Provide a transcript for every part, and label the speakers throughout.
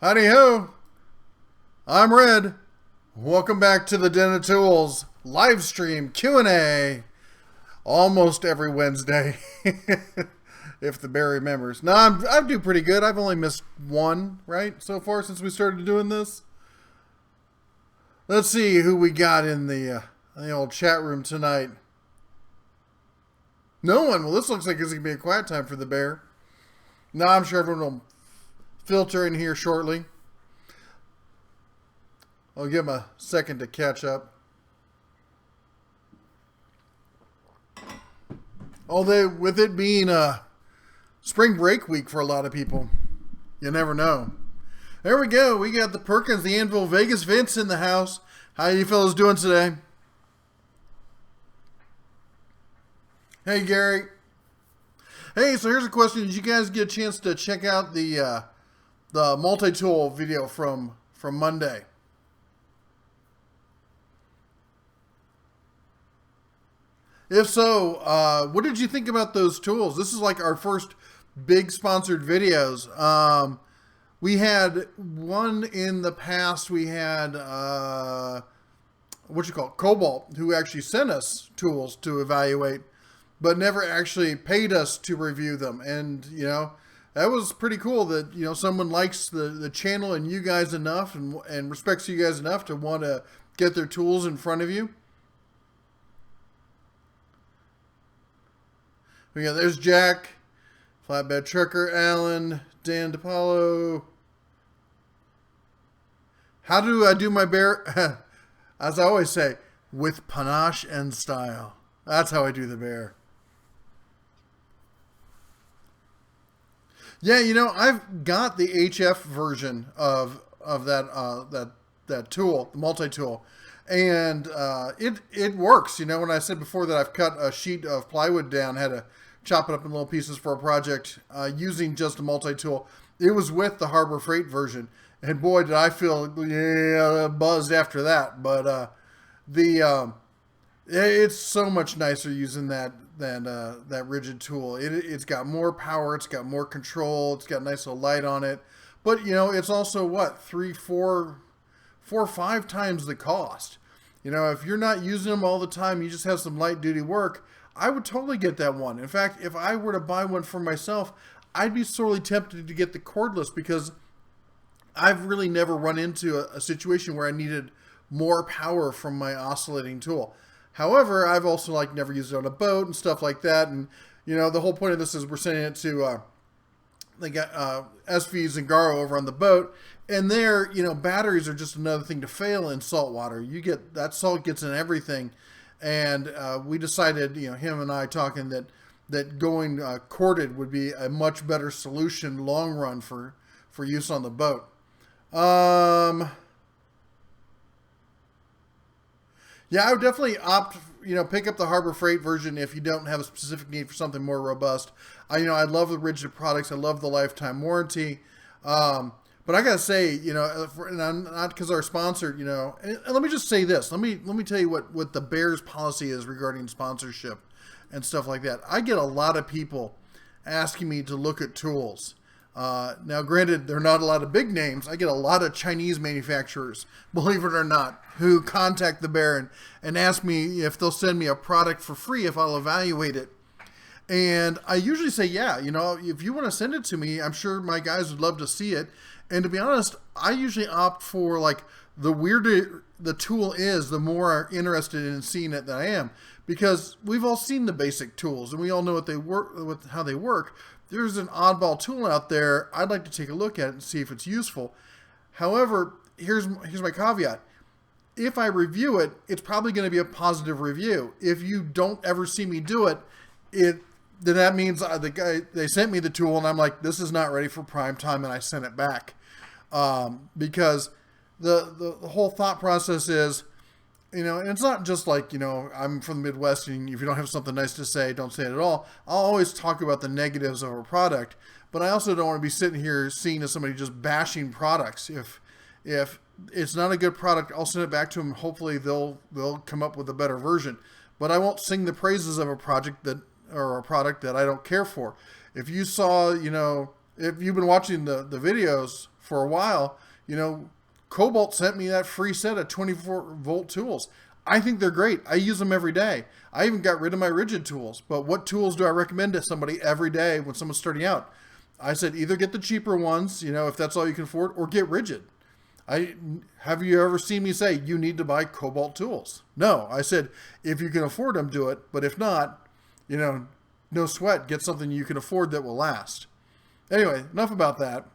Speaker 1: Howdy ho, I'm Red. Welcome back to the Den of Tools live stream Q&A almost every Wednesday. If the bear remembers. No, I'm doing pretty good. I've only missed one, right, so far since we started doing this. Let's see who we got in the old chat room tonight. No one. Well, this looks like it's going to be a quiet time for the bear. No, I'm sure everyone will filter in here shortly. I'll give him a second to catch up. Although, with it being a spring break week for a lot of people, you never know. There we go. We got the Perkins, the Anvil, Vegas Vince in the house. How you fellas doing today? Hey, Gary. Hey, so here's a question. Did you guys get a chance to check out the multi-tool video from Monday? If so, what did you think about those tools? This is like our first big sponsored videos. We had one in the past. We had Cobalt, who actually sent us tools to evaluate, but never actually paid us to review them. And that was pretty cool that someone likes the channel and you guys enough and respects you guys enough to want to get their tools in front of you. There's Jack, Flatbed Trucker, Alan, Dan DePaulo. How do I do my bear? As I always say, with panache and style. That's how I do the bear. Yeah, I've got the HF version of that tool, the multi-tool. And it works. When I said before that I've cut a sheet of plywood down, had to chop it up in little pieces for a project using just a multi-tool. It was with the Harbor Freight version, and boy, did I feel buzzed after that. But it's so much nicer using that than that rigid tool. It's got more power, it's got more control, it's got a nice little light on it. But it's also what 4 or 5 times the cost. If you're not using them all the time, you just have some light duty work, I would totally get that one. In fact, if I were to buy one for myself, I'd be sorely tempted to get the cordless because I've really never run into a situation where I needed more power from my oscillating tool. However, I've also never used it on a boat and stuff like that. And the whole point of this is we're sending it to they got SVs and Garo over on the boat, and there batteries are just another thing to fail in salt water. You get that salt gets in everything. And we decided, him and I talking that going corded would be a much better solution long run for use on the boat. Yeah, I would definitely opt, pick up the Harbor Freight version if you don't have a specific need for something more robust. I love the rigid products. I love the lifetime warranty. But I gotta say, and not because our sponsor, and let me just say this. Let me tell you what the Bears policy is regarding sponsorship and stuff like that. I get a lot of people asking me to look at tools. Now, granted, there are not a lot of big names. I get a lot of Chinese manufacturers, believe it or not, who contact the Bear and ask me if they'll send me a product for free if I'll evaluate it. And I usually say, yeah, if you want to send it to me, I'm sure my guys would love to see it. And to be honest, I usually opt for the weirder the tool is, the more interested in seeing it that I am, because we've all seen the basic tools and we all know what they work, how they work. There's an oddball tool out there. I'd like to take a look at it and see if it's useful. However, here's my caveat. If I review it, it's probably going to be a positive review. If you don't ever see me do it, then that means they sent me the tool and I'm like, this is not ready for prime time, and I sent it back. Because the whole thought process is, and it's not just I'm from the Midwest and if you don't have something nice to say, don't say it at all. I'll always talk about the negatives of a product, but I also don't want to be sitting here seen as somebody just bashing products. If it's not a good product, I'll send it back to them. Hopefully they'll come up with a better version, but I won't sing the praises of a product that I don't care for. If you saw, if you've been watching the videos for a while, Cobalt sent me that free set of 24-volt tools. I think they're great. I use them every day. I even got rid of my rigid tools. But what tools do I recommend to somebody every day when someone's starting out? I said either get the cheaper ones, if that's all you can afford, or get rigid. Have you ever seen me say you need to buy Cobalt tools? No. I said if you can afford them, do it. But if not, no sweat. Get something you can afford that will last. Anyway, enough about that.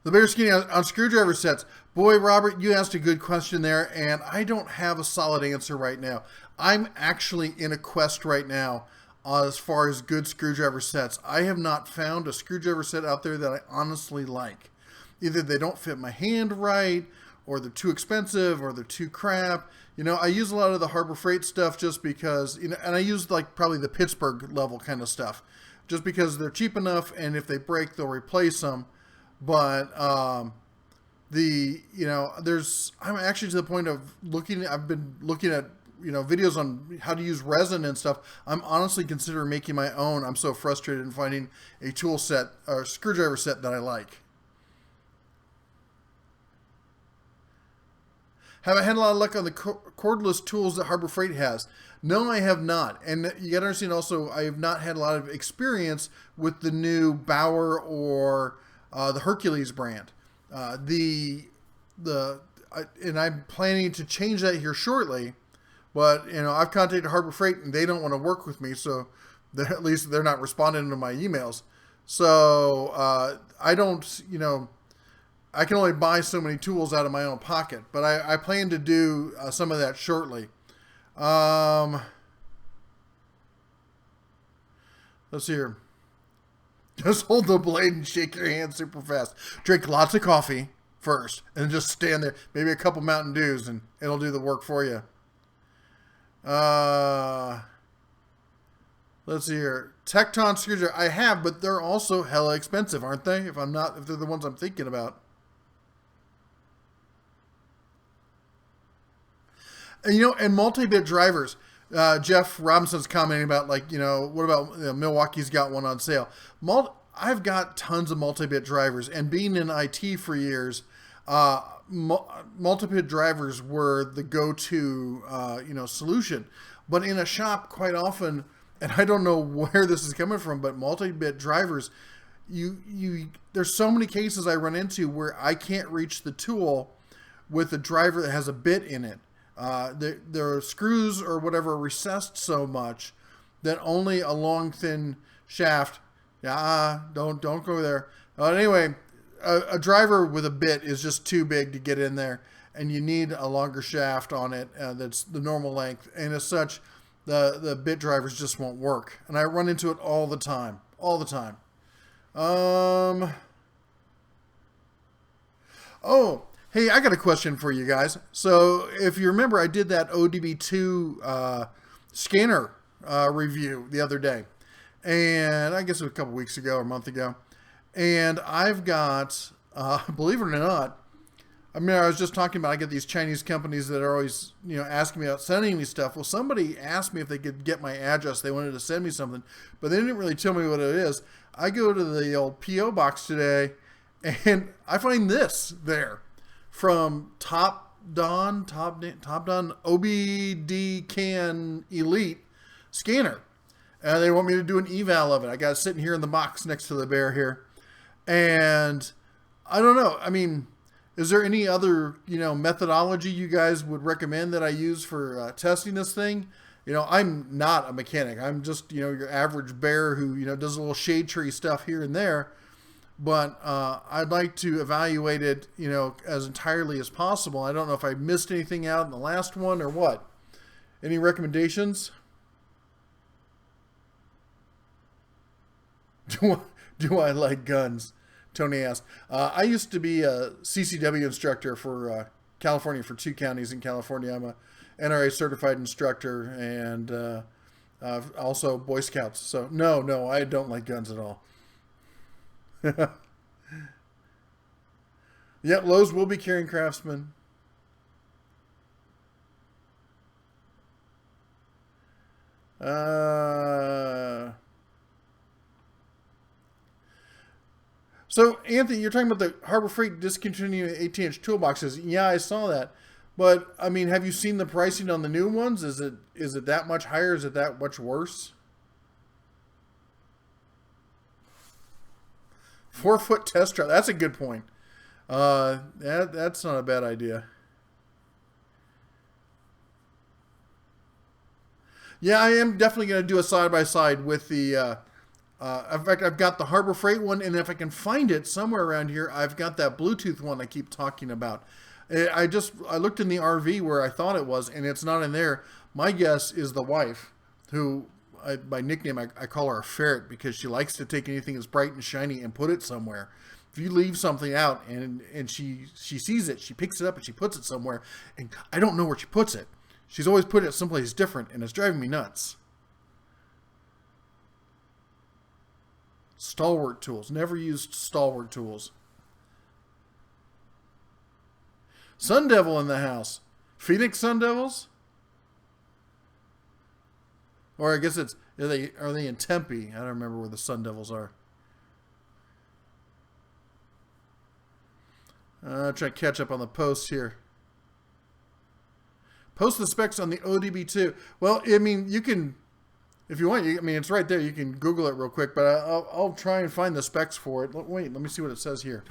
Speaker 1: The bigger skinny on screwdriver sets. Boy, Robert, you asked a good question there, and I don't have a solid answer right now. I'm actually in a quest right now as far as good screwdriver sets. I have not found a screwdriver set out there that I honestly like. Either they don't fit my hand right, or they're too expensive, or they're too crap. I use a lot of the Harbor Freight stuff just because, and I use like probably the Pittsburgh level kind of stuff, just because they're cheap enough, and if they break, they'll replace them. But I'm actually to the point of I've been looking at, videos on how to use resin and stuff. I'm honestly considering making my own. I'm so frustrated in finding a tool set or screwdriver set that I like. Have I had a lot of luck on the cordless tools that Harbor Freight has? No, I have not. And you got to understand also, I have not had a lot of experience with the new Bauer or the Hercules brand. And I'm planning to change that here shortly. But, I've contacted Harbor Freight and they don't want to work with me. So at least they're not responding to my emails. So I don't, I can only buy so many tools out of my own pocket. But I plan to do some of that shortly. Let's see here. Just hold the blade and shake your hand super fast. Drink lots of coffee first and just stand there. Maybe a couple Mountain Dews and it'll do the work for you. Let's see here. Tecton screwdriver. I have, but they're also hella expensive, aren't they? If they're the ones I'm thinking about. And multi-bit drivers. Jeff Robinson's commenting about what about Milwaukee's got one on sale. I've got tons of multi-bit drivers, and being in IT for years, multi-bit drivers were the go-to solution. But in a shop, quite often, and I don't know where this is coming from, but multi-bit drivers, there's so many cases I run into where I can't reach the tool with a driver that has a bit in it. Their screws or whatever are recessed so much that only a long thin shaft. Don't go there. Anyway, a driver with a bit is just too big to get in there, and you need a longer shaft on it that's the normal length. And as such, the bit drivers just won't work. And I run into it all the time. Hey, I got a question for you guys. So if you remember, I did that ODB2 scanner review the other day. And I guess it was a couple weeks ago or a month ago. And I've got, believe it or not, I was just talking about I get these Chinese companies that are always, asking me about sending me stuff. Well, somebody asked me if they could get my address. They wanted to send me something, but they didn't really tell me what it is. I go to the old P.O. box today, and I find this there. From Top Don OBD Can Elite scanner. And they want me to do an eval of it. I got it sitting here in the box next to the bear here. And I don't know. I mean, is there any other, methodology you guys would recommend that I use for testing this thing? I'm not a mechanic. I'm just, your average bear who, does a little shade tree stuff here and there. But I'd like to evaluate it, as entirely as possible. I don't know if I missed anything out in the last one or what. Any recommendations? Do I like guns? Tony asked. I used to be a CCW instructor for California, for 2 counties in California. I'm a NRA certified instructor and also Boy Scouts. So no, I don't like guns at all. Yep, Lowe's will be carrying Craftsman. So, Anthony, you're talking about the Harbor Freight discontinuing 18-inch toolboxes. Yeah, I saw that. But, I mean, have you seen the pricing on the new ones? Is it that much higher? Is it that much worse? 4-foot test drive. That's a good point. That's not a bad idea. Yeah, I am definitely going to do a side-by-side with the... in fact, I've got the Harbor Freight one, and if I can find it somewhere around here, I've got that Bluetooth one I keep talking about. I looked in the RV where I thought it was, and it's not in there. My guess is the wife, who, by nickname, I call her a ferret because she likes to take anything that's bright and shiny and put it somewhere. If you leave something out and she sees it, she picks it up and she puts it somewhere, and I don't know where she puts it. She's always put it someplace different, and it's driving me nuts. Stalwart tools. Never used Stalwart tools. Sun Devil in the house. Phoenix Sun Devils? Or I guess are they in Tempe? I don't remember where the Sun Devils are. Try to catch up on the posts here. Post the specs on the ODB2. Well, I mean, you can, if you want, I mean, it's right there. You can Google it real quick, but I'll try and find the specs for it. Wait, let me see what it says here.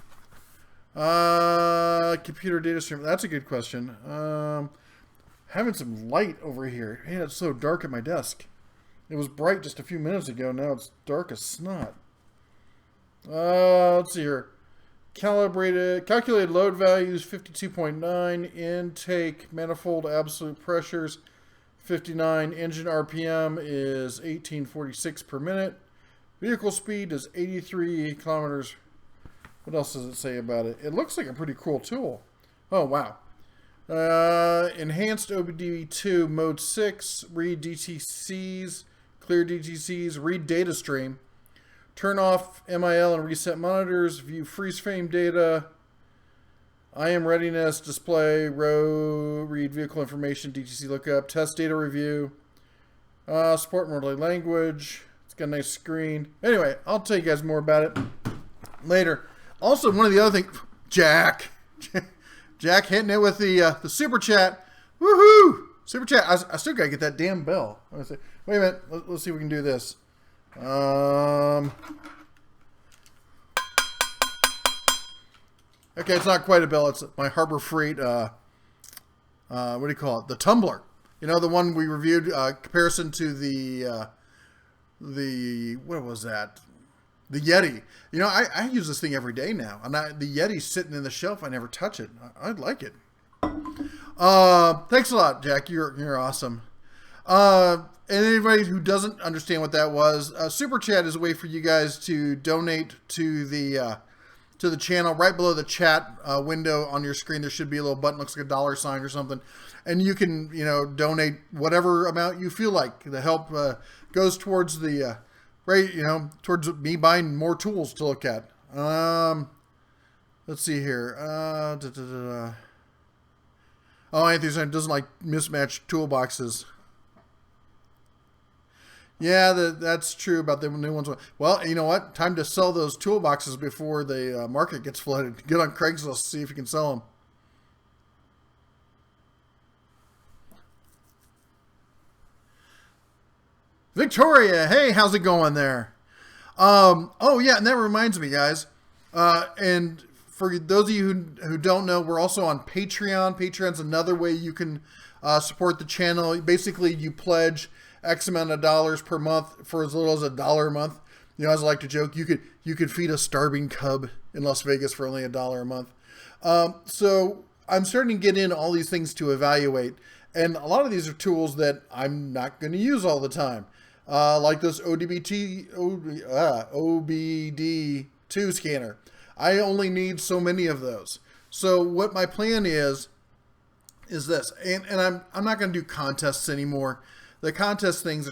Speaker 1: Computer data stream. That's a good question. Having some light over here. Man, it's so dark at my desk. It was bright just a few minutes ago. Now it's dark as snot. Let's see here. Calculated load values 52.9, intake manifold absolute pressures 59, engine RPM is 1846 per minute, vehicle speed is 83 kilometers. What else does it say about it? It looks like a pretty cool tool. Oh wow. Enhanced OBD2 mode 6, read DTCs, clear DTCs, read data stream. Turn off MIL and reset monitors. View freeze frame data. IM readiness display. Row read vehicle information. DTC lookup. Test data review. Support multi language. It's got a nice screen. Anyway, I'll tell you guys more about it later. Also, one of the other things, Jack hitting it with the super chat. Woohoo! Super chat. I still gotta get that damn bell. Wait a minute. Let's see if we can do this. Okay, it's not quite a bell. It's my Harbor Freight, what do you call it? The tumbler. You know, the one we reviewed, comparison to the, what was that? The Yeti. You know, I use this thing every day now. And the Yeti's sitting in the shelf. I never touch it. I'd like it. Thanks a lot, Jack. You're awesome. And anybody who doesn't understand what that was, Super Chat is a way for you guys to donate to the channel. Right below the chat window on your screen, there should be a little button, looks like a dollar sign or something. And you can, you know, donate whatever amount you feel like. The help goes towards the, towards me buying more tools to look at. Let's see here. Oh, Anthony said doesn't like mismatched toolboxes. Yeah, that's true about the new ones. Well, you know what? Time to sell those toolboxes before the market gets flooded. Get on Craigslist, see if you can sell them. Victoria, hey, how's it going there? Oh, yeah, and that reminds me, guys. And for those of you who don't know, we're also on Patreon. Patreon's another way you can support the channel. Basically, you pledge X amount of dollars per month for as little as $1 a month. You know, as I like to joke, you could feed a starving cub in Las Vegas for only $1 a month. So I'm starting to get in all these things to evaluate, and a lot of these are tools that I'm not going to use all the time, like this OBD2 scanner. I only need so many of those. So what my plan is this, and I'm not going to do contests anymore. The contest things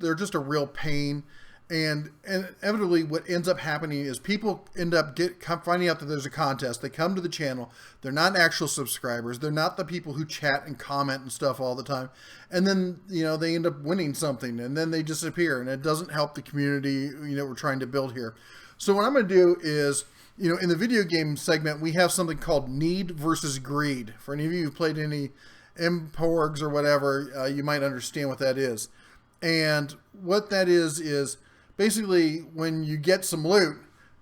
Speaker 1: they're just a real pain, and inevitably what ends up happening is people end up finding out that there's a contest. They come to the channel. They're not actual subscribers. They're not the people who chat and comment and stuff all the time. And then, you know, they end up winning something, and then they disappear, and it doesn't help the community, you know, we're trying to build here. So what I'm going to do is in the video game segment, we have something called need versus greed. For any of you who've played any MPORGs or whatever, you might understand what that is. And what that is basically when you get some loot,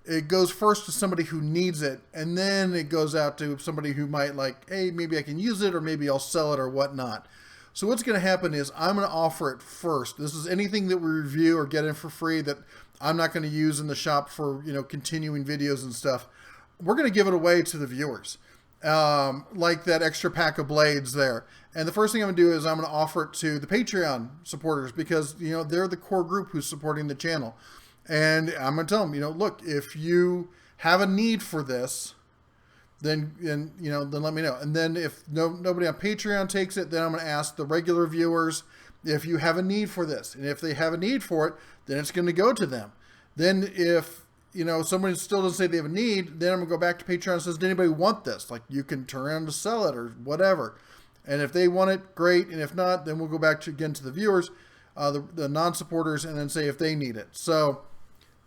Speaker 1: it goes first to somebody who needs it, and then it goes out to somebody who might like, hey, maybe I can use it, or maybe I'll sell it or whatnot. So what's going to happen is I'm going to offer it first. This is anything that we review or get in for free that I'm not going to use in the shop for, continuing videos and stuff. We're going to give it away to the viewers, like that extra pack of blades there. And the first thing I'm going to do is I'm going to offer it to the Patreon supporters because, they're the core group who's supporting the channel. And I'm going to tell them, look, if you have a need for this, then let me know. And then if nobody on Patreon takes it, then I'm going to ask the regular viewers if you have a need for this. And if they have a need for it, then it's going to go to them. Then if, somebody still doesn't say they have a need, then I'm going to go back to Patreon and says, does anybody want this? Like, you can turn around to sell it or whatever. And if they want it, great. And if not, then we'll go back again to the viewers, the non-supporters, and then say if they need it. So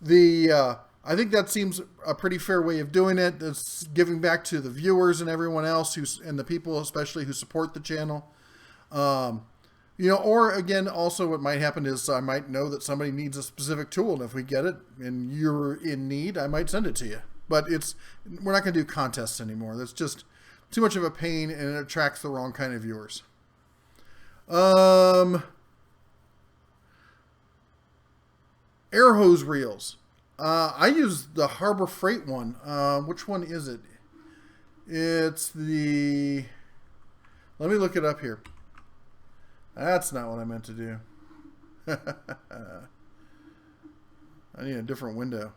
Speaker 1: I think that seems a pretty fair way of doing it. It's giving back to the viewers and everyone else and the people especially who support the channel. Or again, also what might happen is I might know that somebody needs a specific tool, and if we get it and you're in need, I might send it to you. But we're not going to do contests anymore. That's just too much of a pain, and it attracts the wrong kind of viewers. Air hose reels. I use the Harbor Freight one. Which one is it? It's the... Let me look it up here. That's not what I meant to do. I need a different window.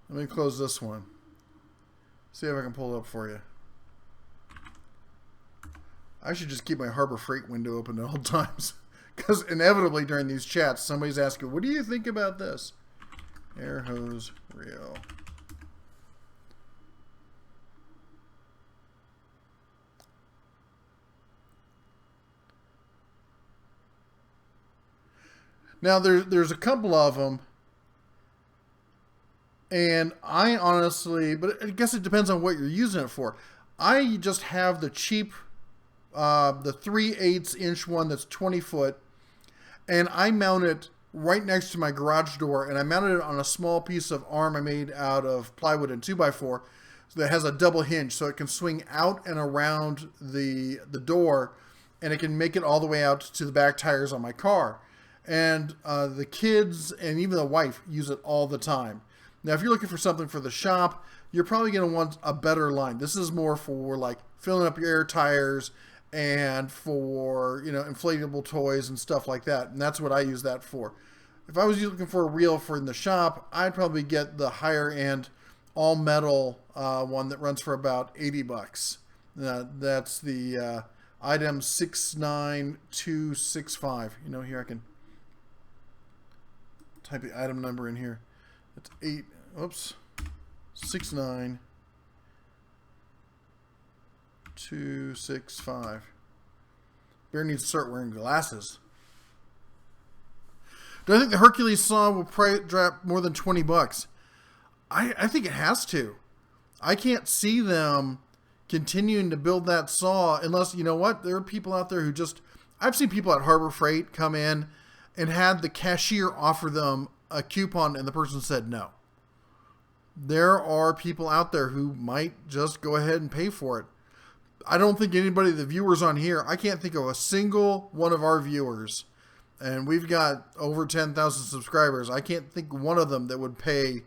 Speaker 1: Let me close this one. See if I can pull it up for you. I should just keep my Harbor Freight window open at all times. Because inevitably during these chats, somebody's asking, what do you think about this? Air hose reel. Now there's a couple of them, and I honestly, but I guess it depends on what you're using it for. I just have the cheap, the 3/8 inch one that's 20 foot, and I mount it right next to my garage door, and I mounted it on a small piece of arm I made out of plywood and 2x4 that has a double hinge, so it can swing out and around the door, and it can make it all the way out to the back tires on my car. And the kids and even the wife use it all the time. Now, if you're looking for something for the shop, you're probably going to want a better line. This is more for like filling up your air tires and for, inflatable toys and stuff like that. And that's what I use that for. If I was looking for a reel for in the shop, I'd probably get the higher end all metal one that runs for about $80. That's the item 69265. Here I can type the item number in here. It's 69265. Bear needs to start wearing glasses. Do I think the Hercules saw will drop more than $20? I think it has to. I can't see them continuing to build that saw unless, there are people out there who I've seen people at Harbor Freight come in and had the cashier offer them a coupon and the person said no. There are people out there who might just go ahead and pay for it. I don't think anybody, the viewers on here, I can't think of a single one of our viewers, and we've got over 10,000 subscribers. I can't think one of them that would pay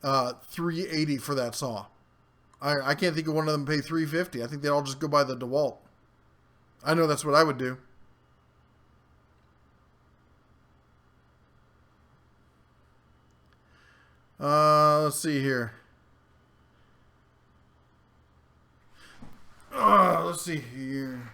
Speaker 1: $380 for that saw. I can't think of one of them pay $350. I think they'd all just go buy the DeWalt. I know that's what I would do. Let's see here. Let's see here.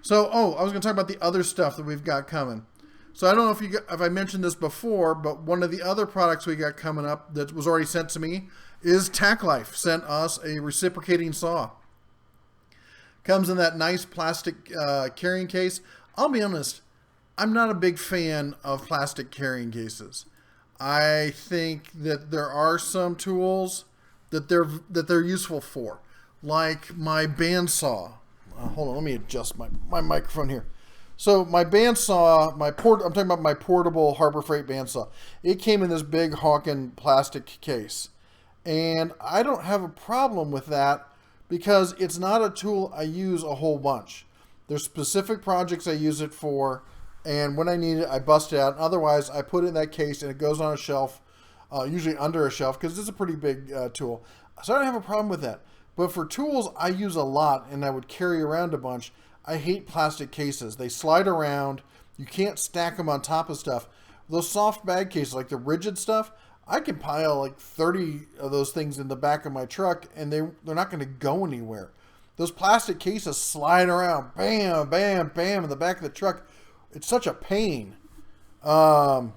Speaker 1: So, I was going to talk about the other stuff that we've got coming. So I don't know if I mentioned this before, but one of the other products we got coming up that was already sent to me is Tack Life sent us a reciprocating saw. Comes in that nice plastic carrying case. I'll be honest, I'm not a big fan of plastic carrying cases. I think that there are some tools that they're useful for, like my bandsaw. Hold on, let me adjust my microphone here. So my bandsaw, I'm talking about my portable Harbor Freight bandsaw. It came in this big Hawken plastic case, and I don't have a problem with that because it's not a tool I use a whole bunch. There's specific projects I use it for, and when I need it, I bust it out. Otherwise, I put it in that case, and it goes on a shelf, usually under a shelf, because it's a pretty big tool. So I don't have a problem with that. But for tools I use a lot, and I would carry around a bunch, I hate plastic cases. They slide around. You can't stack them on top of stuff. Those soft bag cases, like the rigid stuff, I can pile like 30 of those things in the back of my truck, and they're not going to go anywhere. Those plastic cases slide around, bam, bam, bam, in the back of the truck. It's such a pain. Anyway,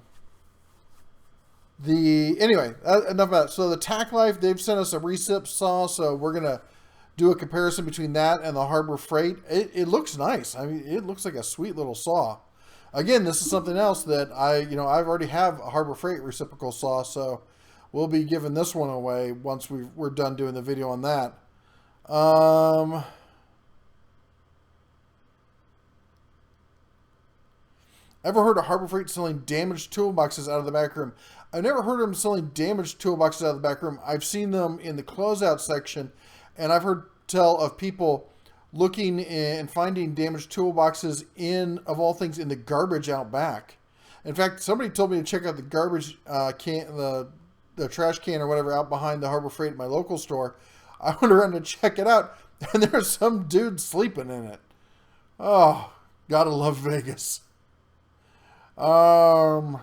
Speaker 1: enough about it. So the Tack Life, they've sent us a recip saw, so we're gonna do a comparison between that and the Harbor Freight. It looks nice. I mean, it looks like a sweet little saw. Again, this is something else that I've already have a Harbor Freight reciprocal saw, so we'll be giving this one away once we're done doing the video on that. Ever heard of Harbor Freight selling damaged toolboxes out of the back room? I've never heard of them selling damaged toolboxes out of the back room. I've seen them in the closeout section, and I've heard tell of people looking and finding damaged toolboxes of all things, in the garbage out back. In fact, somebody told me to check out the garbage can, the trash can or whatever out behind the Harbor Freight at my local store. I went around to check it out, and there's some dude sleeping in it. Oh, gotta love Vegas. Sorry,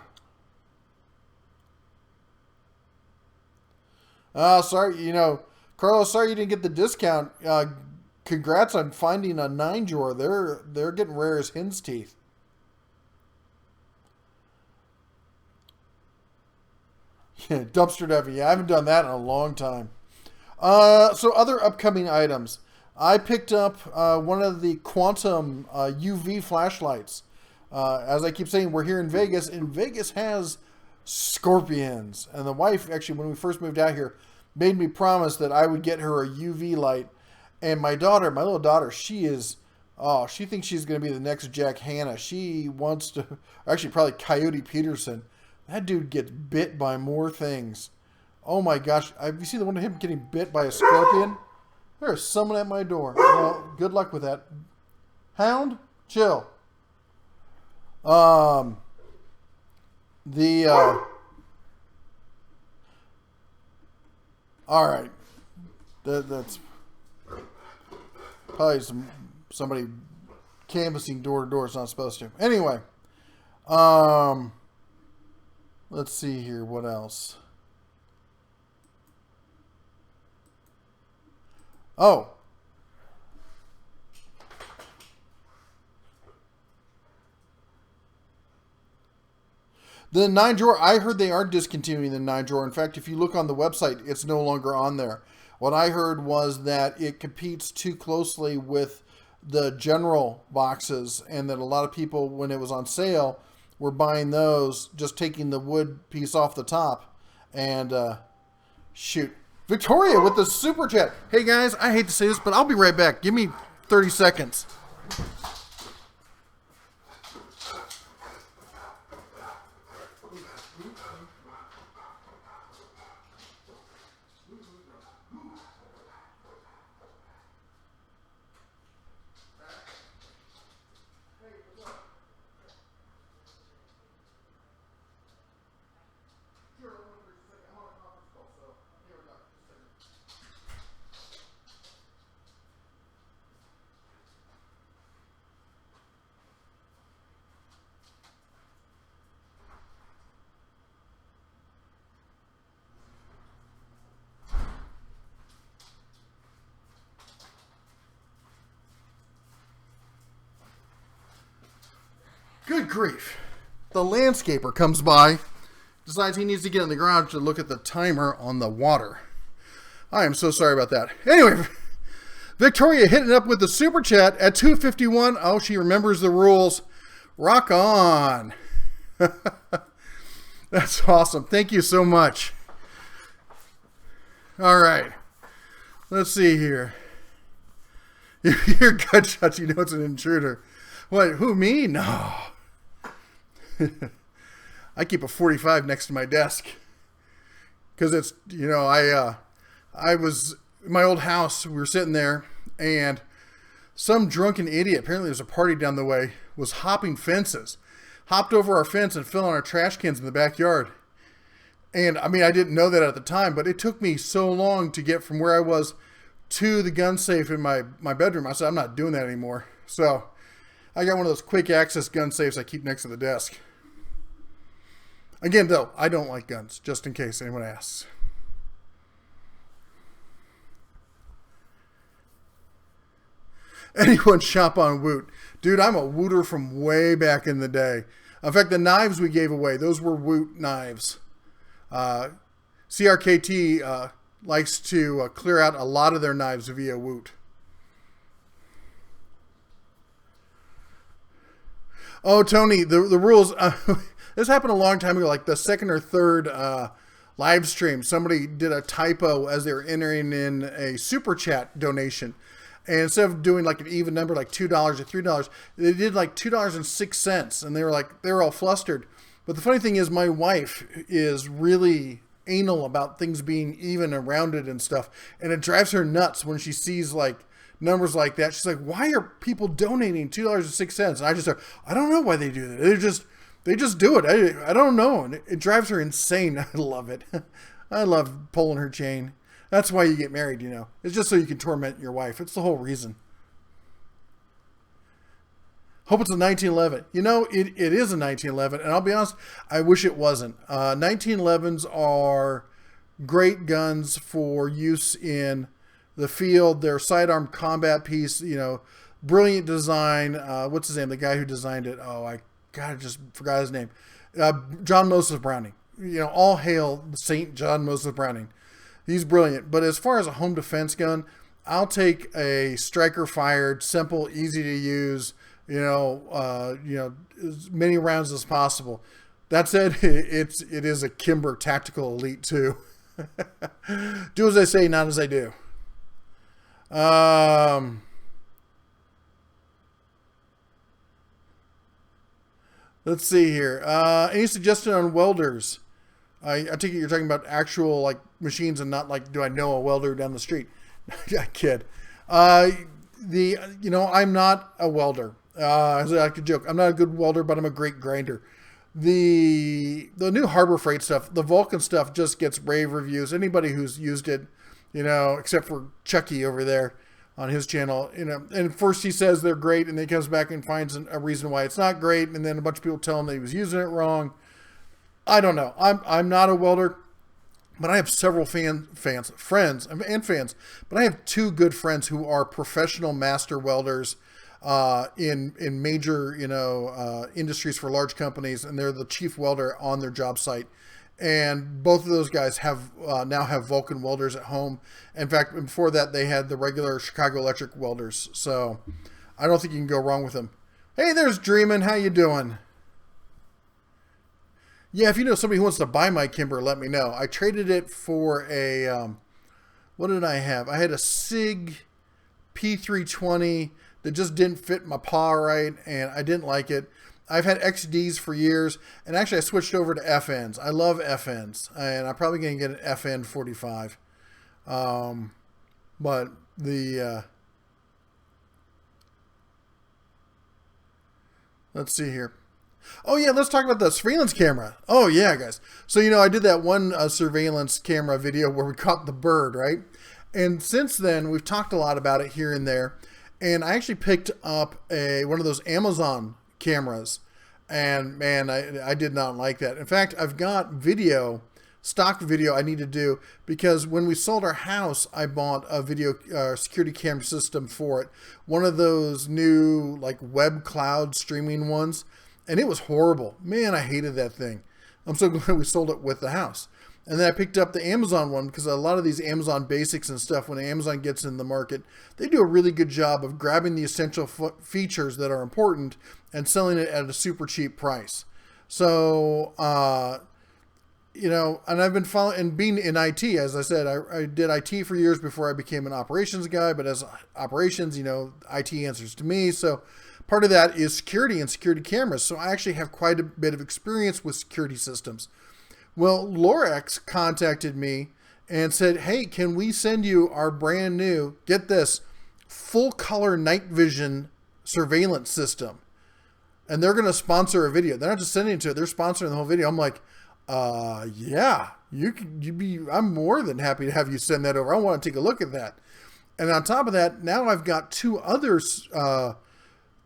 Speaker 1: Carlos, sorry you didn't get the discount. Congrats on finding a 9-drawer. They're getting rare as hen's teeth. Yeah, dumpster diving. Yeah, I haven't done that in a long time. So other upcoming items. I picked up one of the Quantum UV flashlights. As I keep saying, we're here in Vegas, and Vegas has scorpions. And the wife, actually, when we first moved out here, made me promise that I would get her a UV light. And my little daughter, she thinks she's going to be the next Jack Hanna. She wants to, actually probably Coyote Peterson. That dude gets bit by more things. Oh my gosh. Have you seen the one of him getting bit by a scorpion? There's someone at my door. Well, good luck with that. Hound, chill. All right. That's probably somebody canvassing door to door. It's not supposed to. Anyway, let's see here. What else? Oh. The 9-drawer, I heard they are discontinuing the 9-drawer. In fact, if you look on the website, it's no longer on there. What I heard was that it competes too closely with the general boxes, and that a lot of people, when it was on sale, were buying those, just taking the wood piece off the top. And, shoot. Victoria with the super chat. Hey guys, I hate to say this, but I'll be right back. Give me 30 seconds. Good grief. The landscaper comes by, decides he needs to get in the garage to look at the timer on the water. I am so sorry about that. Anyway, Victoria hitting up with the super chat at 2:51. Oh, she remembers the rules. Rock on. That's awesome. Thank you so much. All right. Let's see here. If you hear gunshots, you know it's an intruder. What? Who, me? No. I keep a 45 next to my desk. Because it's, I was, in my old house, we were sitting there, and some drunken idiot, apparently there's a party down the way, was hopping fences. Hopped over our fence and fell on our trash cans in the backyard. And, I didn't know that at the time, but it took me so long to get from where I was to the gun safe in my bedroom. I said, I'm not doing that anymore. So, I got one of those quick access gun safes I keep next to the desk. Again, though, I don't like guns, just in case anyone asks. Anyone shop on Woot? Dude, I'm a Wooter from way back in the day. In fact, the knives we gave away, those were Woot knives. CRKT likes to clear out a lot of their knives via Woot. Oh, Tony, the rules. This happened a long time ago, like the second or third live stream. Somebody did a typo as they were entering in a super chat donation. And instead of doing like an even number, like $2 or $3, they did like $2.06. And they were all flustered. But the funny thing is, my wife is really anal about things being even and rounded and stuff. And it drives her nuts when she sees like numbers like that. She's like, why are people donating $2.06? And I just say, I don't know why they do that. They just do it. I don't know. And it drives her insane. I love it. I love pulling her chain. That's why you get married, It's just so you can torment your wife. It's the whole reason. Hope it's a 1911. It is a 1911, and I'll be honest, I wish it wasn't. 1911s are great guns for use in the field. They're sidearm combat piece, brilliant design. What's his name? The guy who designed it. Oh, I just forgot his name. John Moses Browning. All hail Saint John Moses Browning. He's brilliant. But as far as a home defense gun, I'll take a striker fired, simple, easy to use, as many rounds as possible. That said, it is a Kimber Tactical Elite 2. Do as I say, not as I do. Let's see here. Any suggestion on welders? I take it you're talking about actual like machines and not like, do I know a welder down the street? I kid. I'm not a welder. As I like to joke, I'm not a good welder, but I'm a great grinder. The new Harbor Freight stuff, the Vulcan stuff, just gets rave reviews. Anybody who's used it, except for Chucky over there on his channel, and first he says they're great, and then he comes back and finds a reason why it's not great, and then a bunch of people tell him that he was using it wrong. I don't know. I'm not a welder, but I have several friends, but I have two good friends who are professional master welders in major, industries for large companies, and they're the chief welder on their job site. And both of those guys now have Vulcan welders at home. In fact, before that, they had the regular Chicago Electric welders. So I don't think you can go wrong with them. Hey, there's Dreamin'. How you doing? Yeah, if you know somebody who wants to buy my Kimber, let me know. I traded it for a, what did I have? I had a SIG P320 that just didn't fit my paw right, and I didn't like it. I've had XDs for years, and actually I switched over to FNs. I love FNs, and I'm probably going to get an FN 45. But let's see here. Oh, yeah, let's talk about the surveillance camera. Oh, yeah, guys. So, I did that one surveillance camera video where we caught the bird, right? And since then, we've talked a lot about it here and there. And I actually picked up one of those Amazon cameras. And, man, I did not like that. In fact, I've got stock video I need to do, because when we sold our house, I bought a video security camera system for it. One of those new, like, web cloud streaming ones. And it was horrible. Man, I hated that thing. I'm so glad we sold it with the house. And then I picked up the Amazon one, because a lot of these Amazon basics and stuff, when Amazon gets in the market, they do a really good job of grabbing the essential features that are important and selling it at a super cheap price. So and I've been following and being in IT, as I said, I did IT for years before I became an operations guy, but as operations, IT answers to me. So part of that is security and security cameras. So I actually have quite a bit of experience with security systems. Well, Lorex contacted me and said, hey, can we send you our brand new, get this, full color night vision surveillance system? And they're going to sponsor a video. They're not just sending it to it, they're sponsoring the whole video. I'm like, yeah, I'm more than happy to have you send that over. I want to take a look at that. And on top of that, now I've got two other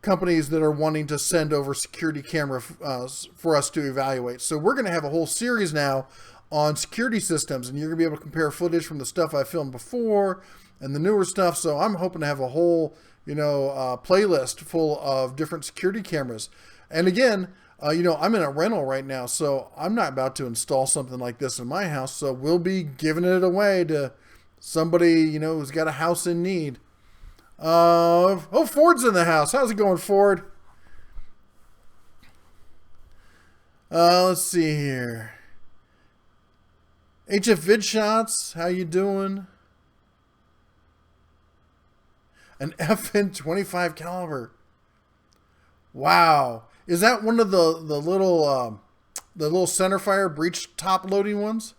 Speaker 1: companies that are wanting to send over security camera for us to evaluate. So we're going to have a whole series now on security systems, and you're going to be able to compare footage from the stuff I filmed before and the newer stuff. So I'm hoping to have a whole, playlist full of different security cameras. And again, I'm in a rental right now, so I'm not about to install something like this in my house. So we'll be giving it away to somebody, who's got a house in need. Ford's in the house. How's it going, Ford? Let's see here. HF Vid Shots, how you doing? An FN 25 caliber. Wow. Is that one of the little centerfire breech top loading ones?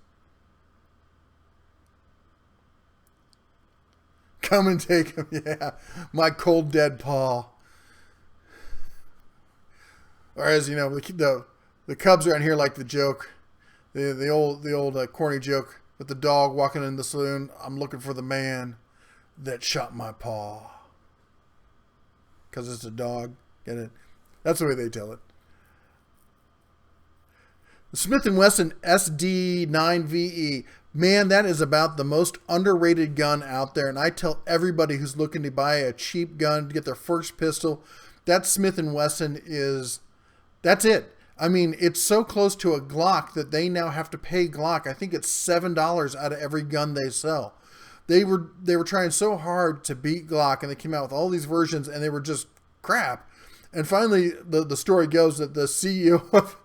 Speaker 1: Come and take him, yeah. My cold dead paw. Or as you know, the Cubs around here like the joke, the old corny joke with the dog walking in the saloon. I'm looking for the man that shot my paw. Because it's a dog. Get it? That's the way they tell it. The Smith & Wesson SD9VE. Man, that is about the most underrated gun out there. And I tell everybody who's looking to buy a cheap gun to get their first pistol, that Smith & Wesson that's it. I mean, it's so close to a Glock that they now have to pay Glock. I think it's $7 out of every gun they sell. They were trying so hard to beat Glock, and they came out with all these versions, and they were just crap. And finally, the story goes that the CEO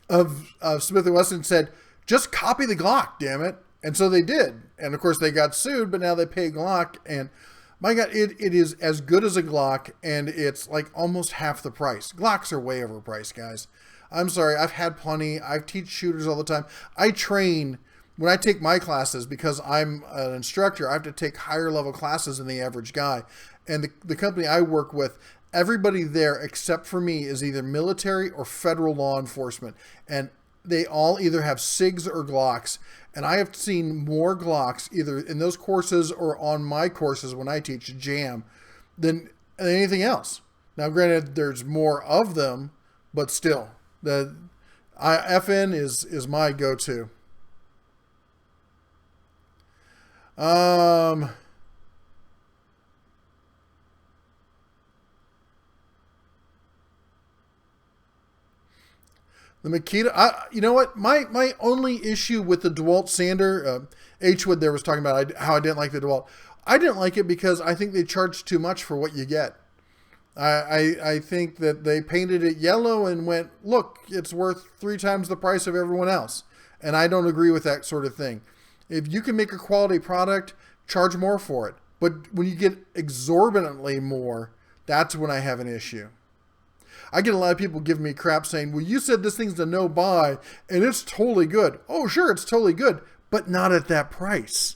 Speaker 1: of Smith & Wesson said, just copy the Glock, damn it. And so they did. And of course they got sued, but now they pay Glock. And my God, it is as good as a Glock, and it's like almost half the price. Glocks are way overpriced, guys. I'm sorry. I've had plenty. I teach shooters all the time. I train when I take my classes, because I'm an instructor, I have to take higher level classes than the average guy. And the company I work with, everybody there except for me is either military or federal law enforcement. And they all either have SIGs or Glocks. And I have seen more Glocks either in those courses or on my courses when I teach JAM than anything else. Now, granted, there's more of them, but still, the FN is my go-to. The Makita, you know what? My only issue with the DeWalt Sander, H-Wood there was talking about how I didn't like the DeWalt. I didn't like it because I think they charged too much for what you get. I think that they painted it yellow and went, look, it's worth 3 times the price of everyone else. And I don't agree with that sort of thing. If you can make a quality product, charge more for it. But when you get exorbitantly more, that's when I have an issue. I get a lot of people giving me crap saying, well, you said this thing's a no-buy, and it's totally good. Oh, sure, it's totally good, but not at that price.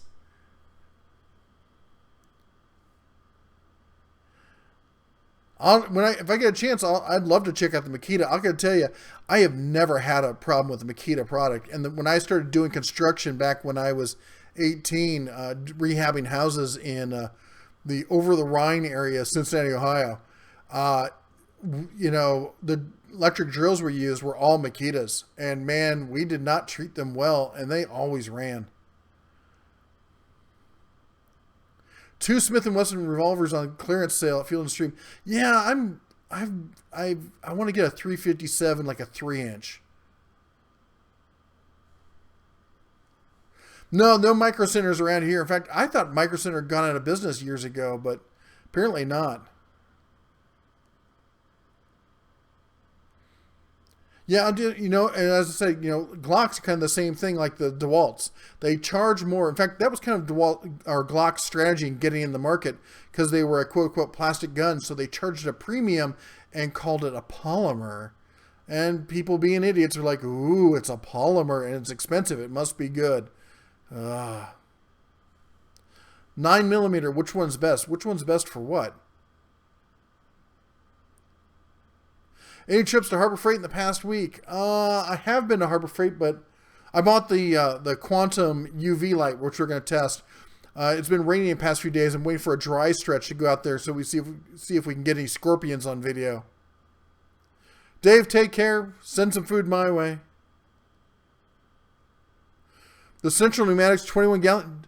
Speaker 1: If I get a chance, I'd love to check out the Makita. I'm going to tell you, I have never had a problem with the Makita product. And when I started doing construction back when I was 18, rehabbing houses in the over-the-Rhine area, Cincinnati, Ohio, the electric drills we used were all Makitas. And man, we did not treat them well, and they always ran. 2 Smith & Wesson revolvers on clearance sale at Field and Stream. Yeah, I want to get a 357, like a 3-inch. No Micro Centers around here. In fact, I thought Micro Center had gone out of business years ago, but apparently not. Yeah, you know, and as I said, you know, Glock's kind of the same thing like the DeWalt's. They charge more. In fact, that was kind of DeWalt or Glock's strategy in getting in the market because they were a quote-unquote plastic gun, so they charged a premium and called it a polymer. And people being idiots are like, ooh, it's a polymer and it's expensive. It must be good. 9mm, which one's best? Which one's best for what? Any trips to Harbor Freight in the past week? I have been to Harbor Freight, but I bought the Quantum UV light, which we're going to test. It's been raining the past few days. I'm waiting for a dry stretch to go out there so we see if we can get any scorpions on video. Dave, take care. Send some food my way. The Central Pneumatics 21 gallon.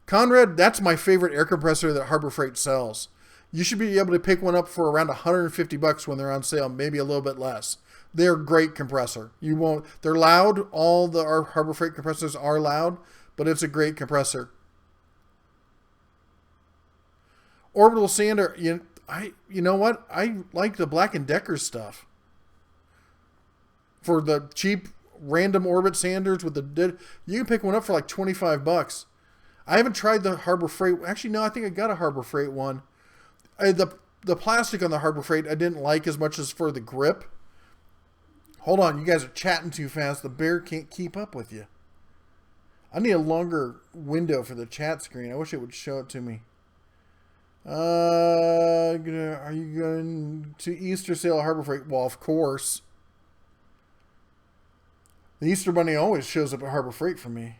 Speaker 1: Conrad, that's my favorite air compressor that Harbor Freight sells. You should be able to pick one up for around $150 when they're on sale, maybe a little bit less. They're a great compressor. They're loud. All our Harbor Freight compressors are loud, but it's a great compressor. Orbital Sander, you know what? I like the Black & Decker stuff. For the cheap random Orbit Sanders with you can pick one up for like $25. I haven't tried the Harbor Freight. Actually, no, I think I got a Harbor Freight one. The plastic on the Harbor Freight I didn't like as much as for the grip. Hold on, you guys are chatting too fast. The bear can't keep up with you. I need a longer window for the chat screen. I wish it would show it to me. Are you going to Easter sale at Harbor Freight? Well, of course. The Easter Bunny always shows up at Harbor Freight for me.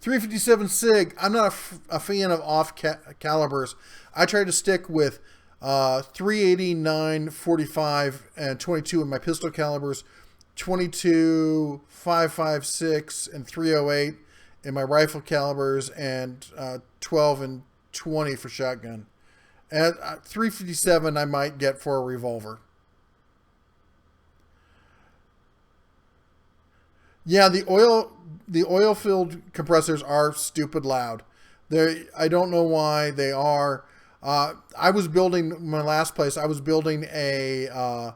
Speaker 1: 357 SIG. I'm not a fan of off calibers. I try to stick with 380, 9, 45, and 22 in my pistol calibers, 22, 5.56, and 308 in my rifle calibers, and 12 and 20 for shotgun. And 357 I might get for a revolver. Yeah, the oil-filled compressors are stupid loud. I don't know why they are. I was building my last place. I was building a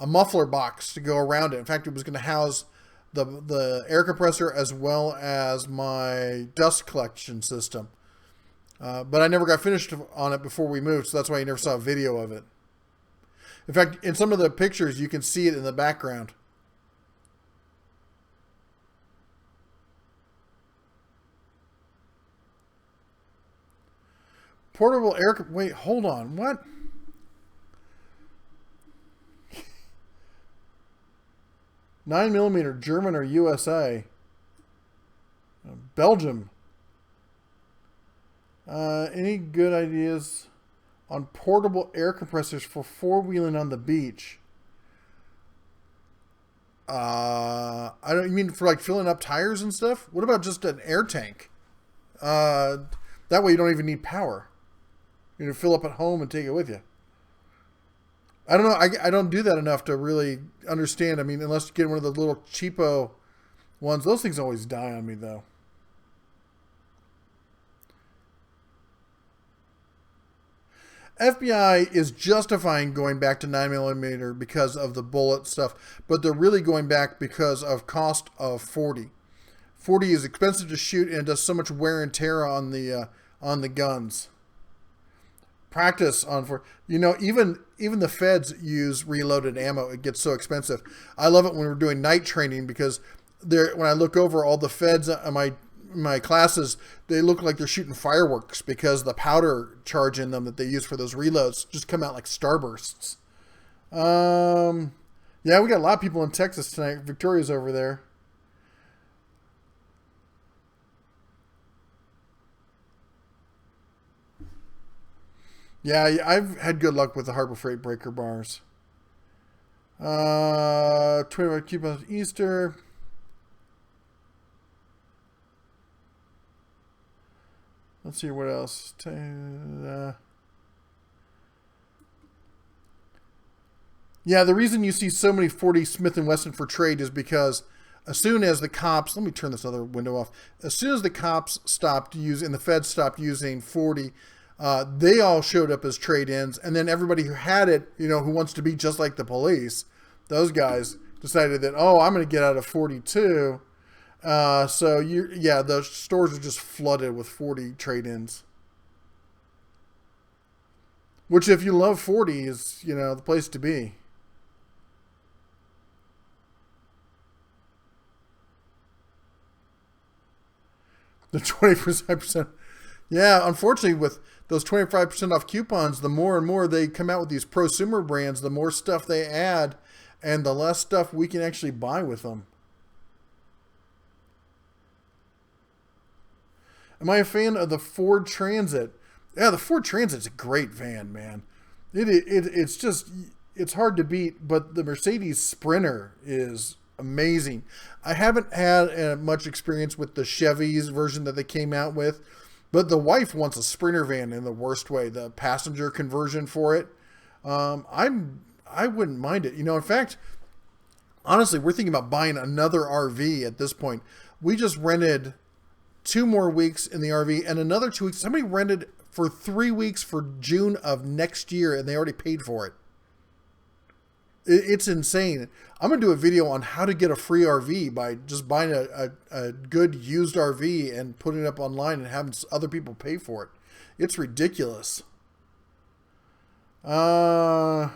Speaker 1: muffler box to go around it. In fact, it was going to house the air compressor as well as my dust collection system. But I never got finished on it before we moved, so that's why you never saw a video of it. In fact, in some of the pictures, you can see it in the background. Portable air... Wait, hold on. What? $9mm, German or USA? Belgium. Any good ideas on portable air compressors for four-wheeling on the beach? I don't... You mean for like filling up tires and stuff? What about just an air tank? That way you don't even need power. You know, fill up at home and take it with you. I don't know. I don't do that enough to really understand. I mean, unless you get one of the little cheapo ones. Those things always die on me, though. FBI is justifying going back to 9mm because of the bullet stuff, but they're really going back because of cost of 40. 40 is expensive to shoot and does so much wear and tear on the guns. Practice on even the feds use reloaded ammo. It gets so expensive. I love it when we're doing night training because when I look over all the feds on my classes, they look like they're shooting fireworks because the powder charge in them that they use for those reloads just come out like starbursts. Yeah, we got a lot of people in Texas tonight. Victoria's over there. Yeah, I've had good luck with the Harbor Freight breaker bars. 25 coupons Easter. Let's see what else. Yeah, the reason you see so many 40 Smith & Wesson for trade is because as soon as the cops, let me turn this other window off. As soon as the cops stopped using, and the feds stopped using 40, They all showed up as trade-ins, and then everybody who had it, who wants to be just like the police, those guys decided that, oh, I'm going to get out of 42. The stores are just flooded with 40 trade-ins. Which, if you love 40, is, the place to be. The 25%. Yeah, unfortunately, with those 25% off coupons, the more and more they come out with these prosumer brands, the more stuff they add, and the less stuff we can actually buy with them. Am I a fan of the Ford Transit? Yeah, the Ford Transit's a great van, man. It's hard to beat, but the Mercedes Sprinter is amazing. I haven't had much experience with the Chevy's version that they came out with, but the wife wants a Sprinter van in the worst way. The passenger conversion for it, I wouldn't mind it. In fact, honestly, we're thinking about buying another RV at this point. We just rented 2 more weeks in the RV and another 2 weeks. Somebody rented for 3 weeks for June of next year, and they already paid for it. It's insane. I'm going to do a video on how to get a free RV by just buying a good used RV and putting it up online and having other people pay for it. It's ridiculous. Let's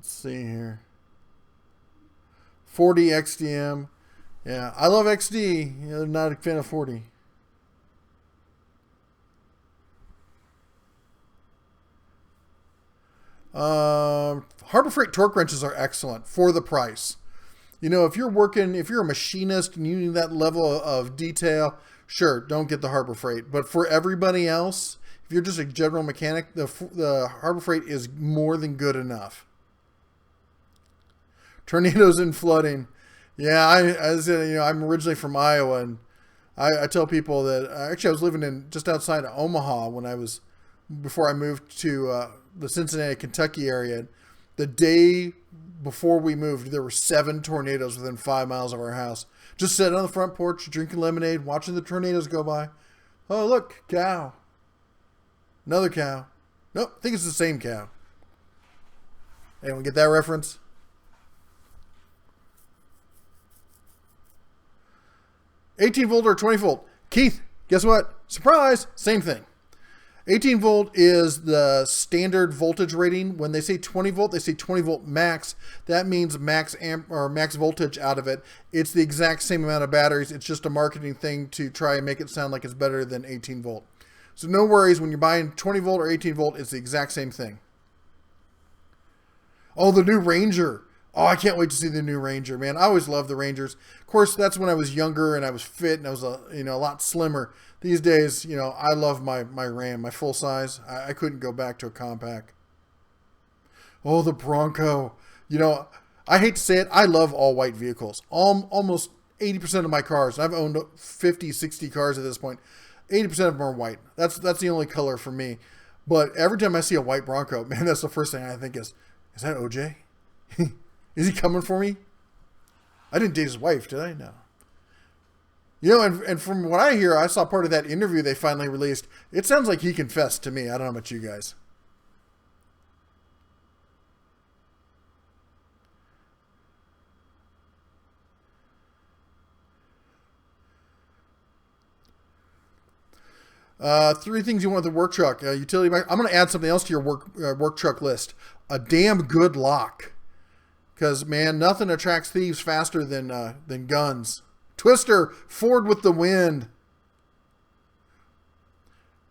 Speaker 1: see here. 40 XDM. Yeah, I love XD. I'm not a fan of 40. Harbor Freight torque wrenches are excellent for the price. If you're a machinist and you need that level of detail, sure, don't get the Harbor Freight. But for everybody else, if you're just a general mechanic, the Harbor Freight is more than good enough. Tornadoes and flooding. Yeah, I'm originally from Iowa, and I tell people that actually I was living just outside of Omaha before I moved to the Cincinnati, Kentucky area. The day before we moved, there were 7 tornadoes within 5 miles of our house. Just sitting on the front porch, drinking lemonade, watching the tornadoes go by. Oh, look, cow. Another cow. Nope, I think it's the same cow. Anyone get that reference? $18 or 20 Keith, guess what? Surprise, same thing. 18 volt is the standard voltage rating. When they say 20 volt, they say 20 volt max. That means max amp or max voltage out of it. It's the exact same amount of batteries. It's just a marketing thing to try and make it sound like it's better than 18 volt. So no worries when you're buying 20 volt or 18 volt. It's the exact same thing. Oh, the new Ranger. Oh, I can't wait to see the new Ranger, man. I always loved the Rangers. Of course, that's when I was younger and I was fit and I was a lot slimmer. These days, I love my Ram, my full size. I couldn't go back to a compact. Oh, the Bronco. I hate to say it, I love all white vehicles. Almost 80% of my cars, I've owned 50, 60 cars at this point, 80% of them are white. That's the only color for me. But every time I see a white Bronco, man, that's the first thing I think is that OJ? Is he coming for me? I didn't date his wife, did I? No. And from what I hear, I saw part of that interview they finally released. It sounds like he confessed to me. I don't know about you guys. Three things you want with the work truck. Utility bike. I'm going to add something else to your work truck list. A damn good lock. Because, man, nothing attracts thieves faster than guns. Twister, Ford with the wind.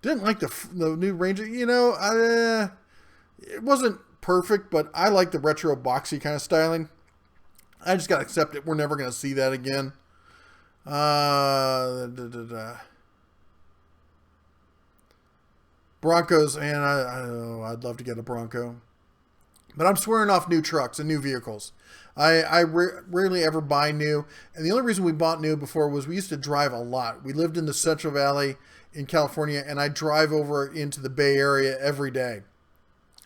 Speaker 1: Didn't like the new Ranger. It wasn't perfect, but I like the retro boxy kind of styling. I just got to accept it. We're never going to see that again. Broncos, and I don't know, I'd love to get a Bronco. But I'm swearing off new trucks and new vehicles. I rarely ever buy new. And the only reason we bought new before was we used to drive a lot. We lived in the Central Valley in California, and I drive over into the Bay Area every day.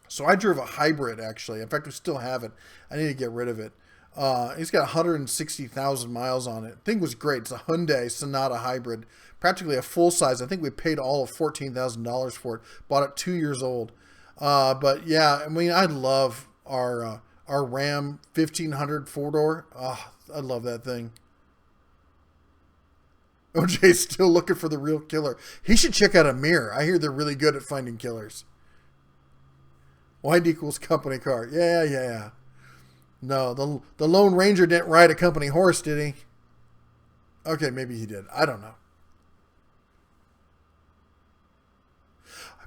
Speaker 1: So I drove a hybrid, actually. In fact, we still have it. I need to get rid of it. He's got 160,000 miles on it. Thing was great. It's a Hyundai Sonata hybrid, practically a full size. I think we paid all of $14,000 for it. Bought it 2 years old. But yeah, I mean, I love our Ram 1500 4-door. Oh, I love that thing. OJ's still looking for the real killer. He should check out a mirror. I hear they're really good at finding killers. Wind equals company car. Yeah. No, the Lone Ranger didn't ride a company horse, did he? Okay, maybe he did. I don't know.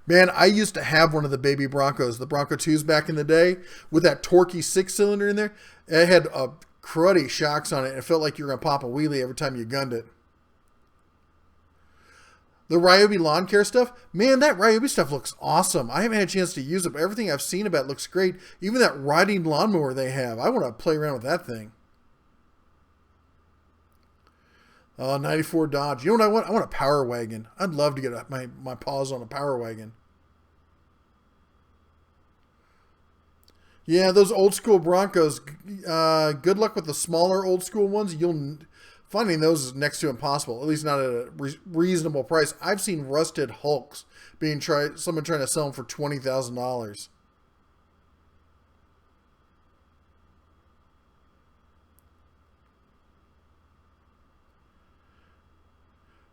Speaker 1: Man, I used to have one of the baby Broncos, the Bronco 2s back in the day, with that torquey 6-cylinder in there. It had cruddy shocks on it, and it felt like you were going to pop a wheelie every time you gunned it. The Ryobi lawn care stuff, man, that Ryobi stuff looks awesome. I haven't had a chance to use it, but everything I've seen about it looks great. Even that riding lawnmower they have, I want to play around with that thing. 94 Dodge. You know what I want? I want a Power Wagon. I'd love to get my paws on a Power Wagon. Yeah, those old school Broncos, good luck with the smaller old school ones. Finding those is next to impossible, at least not at a reasonable price. I've seen rusted Hulks someone trying to sell them for $20,000.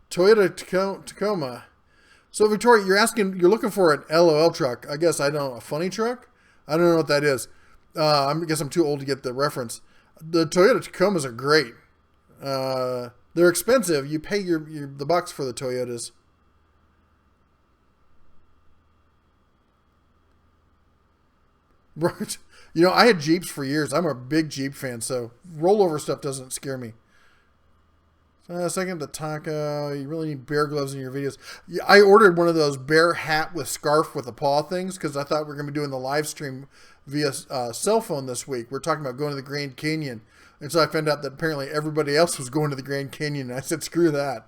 Speaker 1: Toyota Tacoma. So Victoria, you're looking for an LOL truck. I guess, I don't know, a funny truck? I don't know what that is. I guess I'm too old to get the reference. The Toyota Tacomas are great. They're expensive. You pay the bucks for the Toyotas. Right. You know, I had Jeeps for years. I'm a big Jeep fan, so rollover stuff doesn't scare me. Second, the taco. You really need bear gloves in your videos. Yeah, I ordered one of those bear hat with scarf with the paw things because I thought we were going to be doing the live stream via cell phone this week. We're talking about going to the Grand Canyon. And so I found out that apparently everybody else was going to the Grand Canyon. And I said, screw that.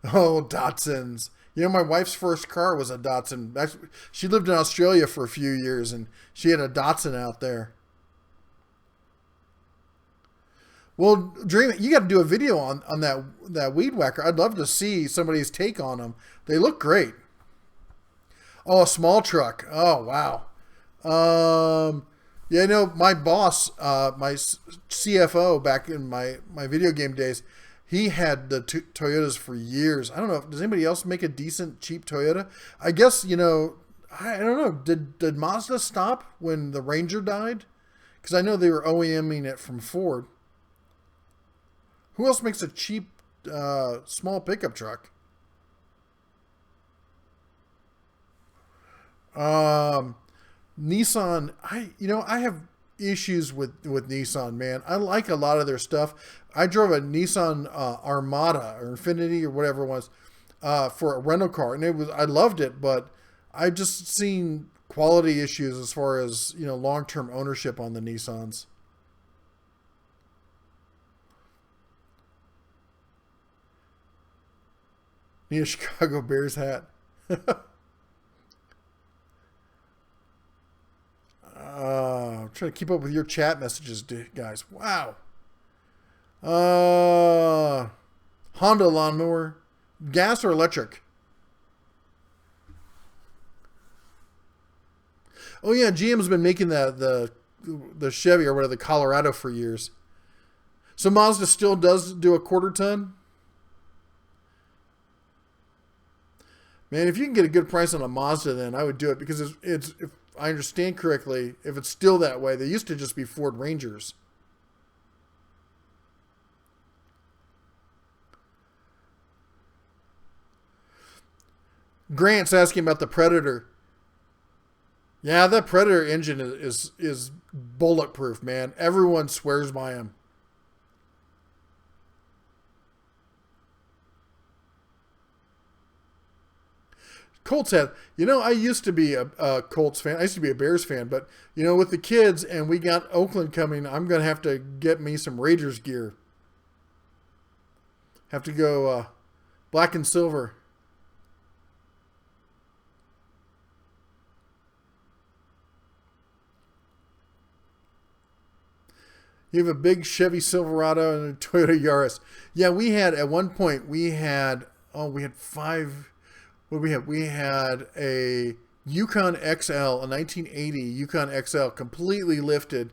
Speaker 1: Oh, Datsuns. You know, my wife's first car was a Datsun. Actually, she lived in Australia for a few years, and she had a Datsun out there. Well, Dream, you got to do a video on that weed whacker. I'd love to see somebody's take on them. They look great. Oh, a small truck. Oh, wow. Yeah, no, my boss, my CFO back in my video game days, he had the Toyotas for years. I don't know. Does anybody else make a decent, cheap Toyota? I guess, you know, I don't know. Did Mazda stop when the Ranger died? Because I know they were OEMing it from Ford. Who else makes a cheap, small pickup truck? Nissan, I have issues with Nissan, man. I like a lot of their stuff. I drove a Nissan Armada or Infinity or whatever it was for a rental car, and I loved it, but I've just seen quality issues as far as, long-term ownership on the Nissans. Need a Chicago Bears hat. I'm trying to keep up with your chat messages, guys. Wow. Honda lawnmower. Gas or electric? Oh yeah, GM's been making the Chevy or whatever, the Colorado for years. So Mazda still does do a quarter ton? Man, if you can get a good price on a Mazda, then I would do it, because it's if I understand correctly, if it's still that way, they used to just be Ford Rangers. Grant's asking about the Predator. Yeah, that Predator engine is bulletproof, man. Everyone swears by him. Colts have, I used to be a Colts fan. I used to be a Bears fan, but, with the kids and we got Oakland coming, I'm going to have to get me some Raiders gear. Have to go black and silver. You have a big Chevy Silverado and a Toyota Yaris. Yeah, we had at one point we had five. What did we have? We had a Yukon XL, a 1980 Yukon XL, completely lifted,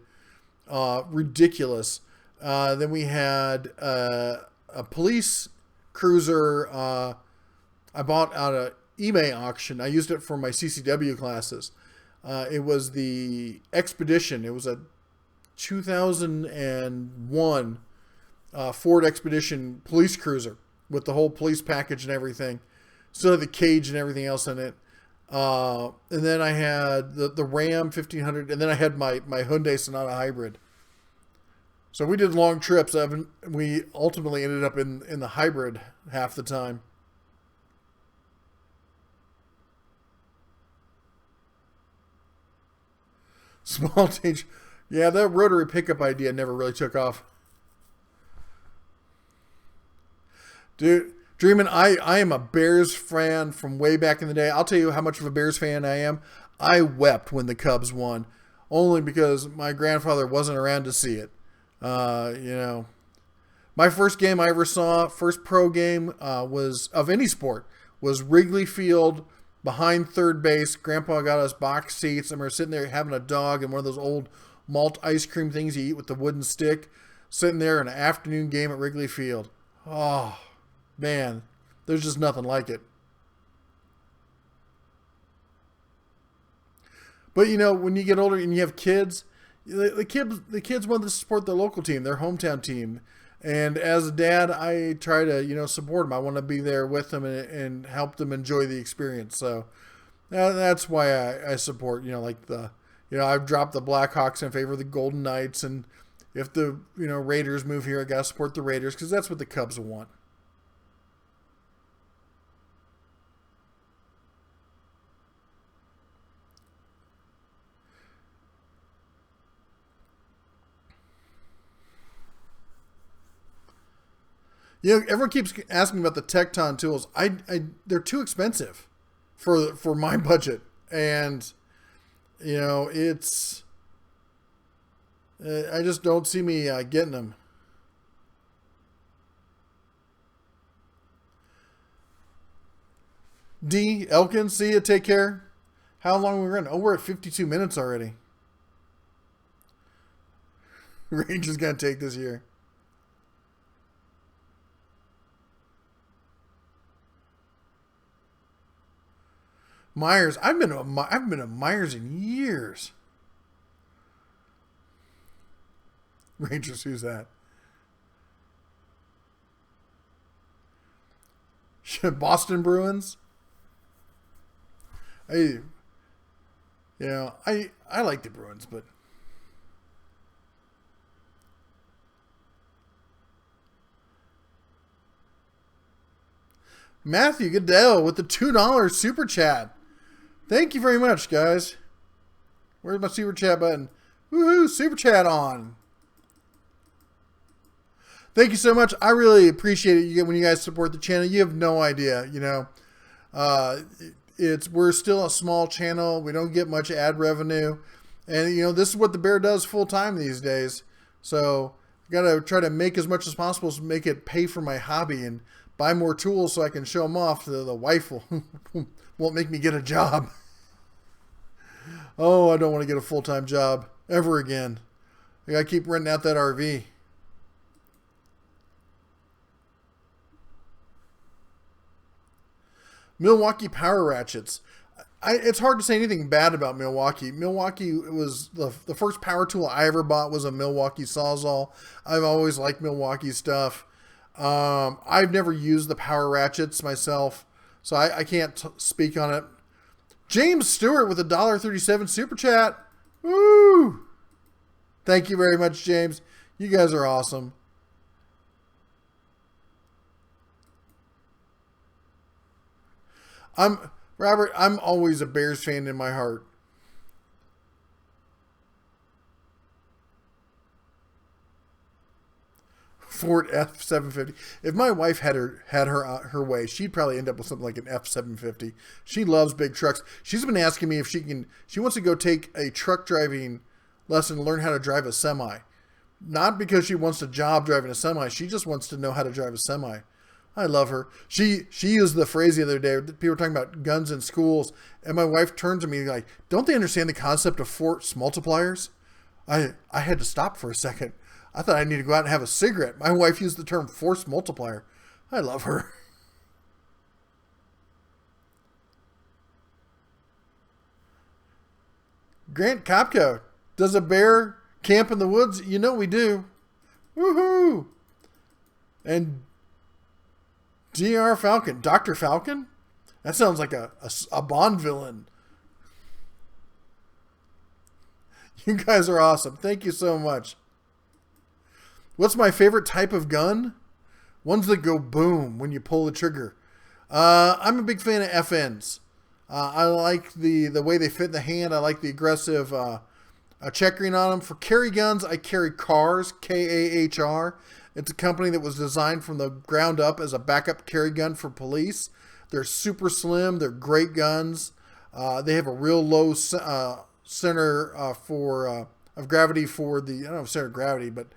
Speaker 1: ridiculous. Then we had a police cruiser. I bought out an eBay auction. I used it for my CCW classes. It was the Expedition. It was a 2001 Ford Expedition police cruiser with the whole police package and everything. Still had the cage and everything else in it. And then I had the Ram 1500, and then I had my Hyundai Sonata Hybrid. So we did long trips. We ultimately ended up in the hybrid half the time. Small change. Yeah, that rotary pickup idea never really took off. Dude, Dreamin', I am a Bears fan from way back in the day. I'll tell you how much of a Bears fan I am. I wept when the Cubs won, only because my grandfather wasn't around to see it. My first game I ever saw, first pro game was of any sport, was Wrigley Field behind third base. Grandpa got us box seats, and we were sitting there having a dog in one of those old malt ice cream things you eat with the wooden stick, sitting there in an afternoon game at Wrigley Field. Oh, man, there's just nothing like it. But, when you get older and you have kids, the kids want to support their local team, their hometown team. And as a dad, I try to, support them. I want to be there with them and help them enjoy the experience. So that's why I support, I've dropped the Blackhawks in favor of the Golden Knights. And if the, Raiders move here, I got to support the Raiders because that's what the Cubs want. Everyone keeps asking about the Tecton tools. They're too expensive for my budget, and it's I just don't see me getting them. D Elkins, see you. Take care. How long are we running? Oh, we're at 52 minutes already. Range is gonna take this year. Myers, I've been to Myers in years. Rangers, who's that? Boston Bruins. I like the Bruins, but Matthew Goodell with the $2 super chat. Thank you very much, guys. Where's my super chat button? Woohoo! Super chat on. Thank you so much. I really appreciate it when you guys support the channel. You have no idea, we're still a small channel. We don't get much ad revenue, and this is what the Bear does full time these days. So I gotta try to make as much as possible to make it pay for my hobby and buy more tools so I can show them off. The wife won't make me get a job. Oh, I don't want to get a full-time job ever again. I gotta keep renting out that RV. Milwaukee power ratchets. It's hard to say anything bad about Milwaukee. Milwaukee was the first power tool I ever bought was a Milwaukee Sawzall. I've always liked Milwaukee stuff. I've never used the power ratchets myself, so I can't speak on it. James Stewart with a $1.37 super chat. Woo! Thank you very much, James. You guys are awesome. Robert, I'm always a Bears fan in my heart. Ford F-750. If my wife had her way, she'd probably end up with something like an F-750. She loves big trucks. She's been asking me if she wants to go take a truck driving lesson and learn how to drive a semi. Not because she wants a job driving a semi. She just wants to know how to drive a semi. I love her. She used the phrase the other day. People were talking about guns in schools, and my wife turned to me like, "Don't they understand the concept of force multipliers?" I had to stop for a second. I thought I needed to go out and have a cigarette. My wife used the term force multiplier. I love her. Grant Kopko, does a bear camp in the woods? You know we do. Woohoo! And Dr. Falcon. Dr. Falcon? That sounds like a Bond villain. You guys are awesome. Thank you so much. What's my favorite type of gun? Ones that go boom when you pull the trigger. I'm a big fan of FNs. I like the way they fit in the hand. I like the aggressive checkering on them. For carry guns, I carry KAHR, K-A-H-R. It's a company that was designed from the ground up as a backup carry gun for police. They're super slim. They're great guns. They have a real low center of gravity for the, I don't know if center of gravity, but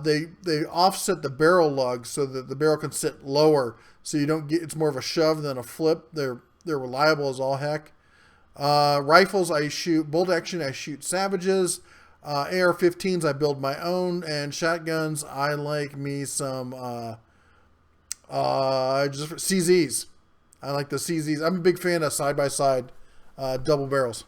Speaker 1: they offset the barrel lug so that the barrel can sit lower, so you don't get, it's more of a shove than a flip. They're reliable as all heck. Rifles, I shoot bolt action. I shoot Savages. AR-15s, I build my own, and shotguns, I like me some just CZs. I like the CZs. I'm a big fan of side-by-side double barrels.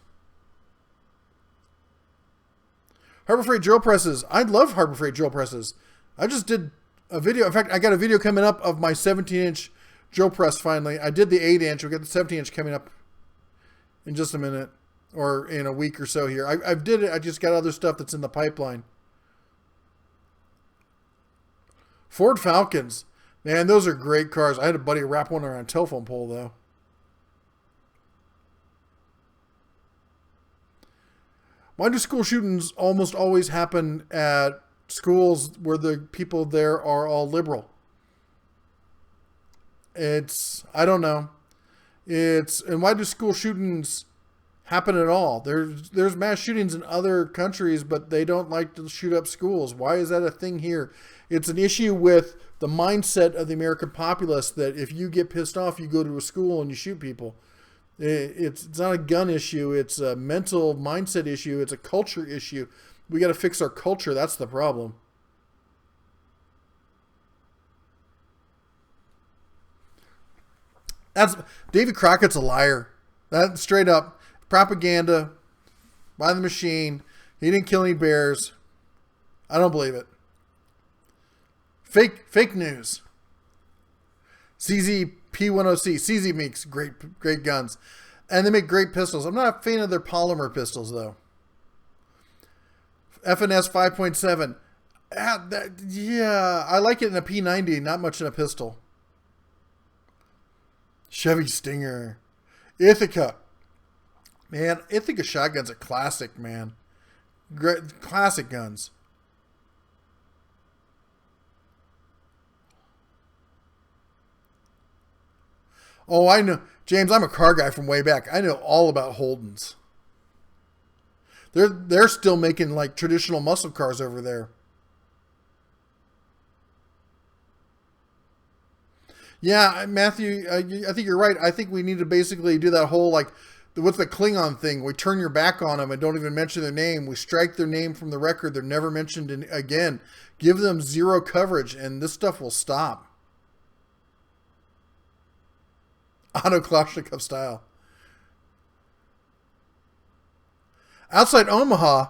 Speaker 1: Harbor Freight drill presses. I love Harbor Freight drill presses. I just did a video. In fact, I got a video coming up of my 17-inch drill press finally. I did the 8-inch. We'll get the 17-inch coming up in just a minute or in a week or so here. I did it. I just got other stuff that's in the pipeline. Ford Falcons. Man, those are great cars. I had a buddy wrap one around a telephone pole, though. Why do school shootings almost always happen at schools where the people there are all liberal? I don't know. And why do school shootings happen at all? There's mass shootings in other countries, but they don't like to shoot up schools. Why is that a thing here? It's an issue with the mindset of the American populace that if you get pissed off, you go to a school and you shoot people. It's not a gun issue. It's a mental mindset issue. It's a culture issue. We got to fix our culture. That's the problem. David Crockett's a liar. That's straight up propaganda by the machine. He didn't kill any bears. I don't believe it. Fake news. CZ P10C. CZ makes great guns. And they make great pistols. I'm not a fan of their polymer pistols, though. FNS 5.7. Yeah, I like it in a P90, not much in a pistol. Chevy Stinger. Ithaca. Man, Ithaca shotgun's a classic, man. Great, classic guns. Oh, I know. James, I'm a car guy from way back. I know all about Holdens. They're still making like traditional muscle cars over there. Yeah, Matthew, I think you're right. I think we need to basically do that whole like, what's the Klingon thing? We turn your back on them and don't even mention their name. We strike their name from the record. They're never mentioned again. Give them zero coverage, and this stuff will stop. Otto Kalashnikov style. Outside Omaha,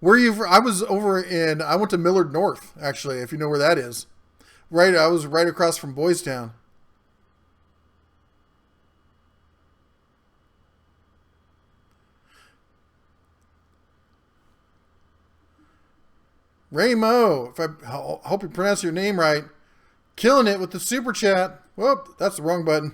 Speaker 1: I went to Millard North, actually, if you know where that is. Right, I was right across from Boys Town. Raymo, I hope you pronounce your name right. Killing it with the super chat. Whoop, that's the wrong button.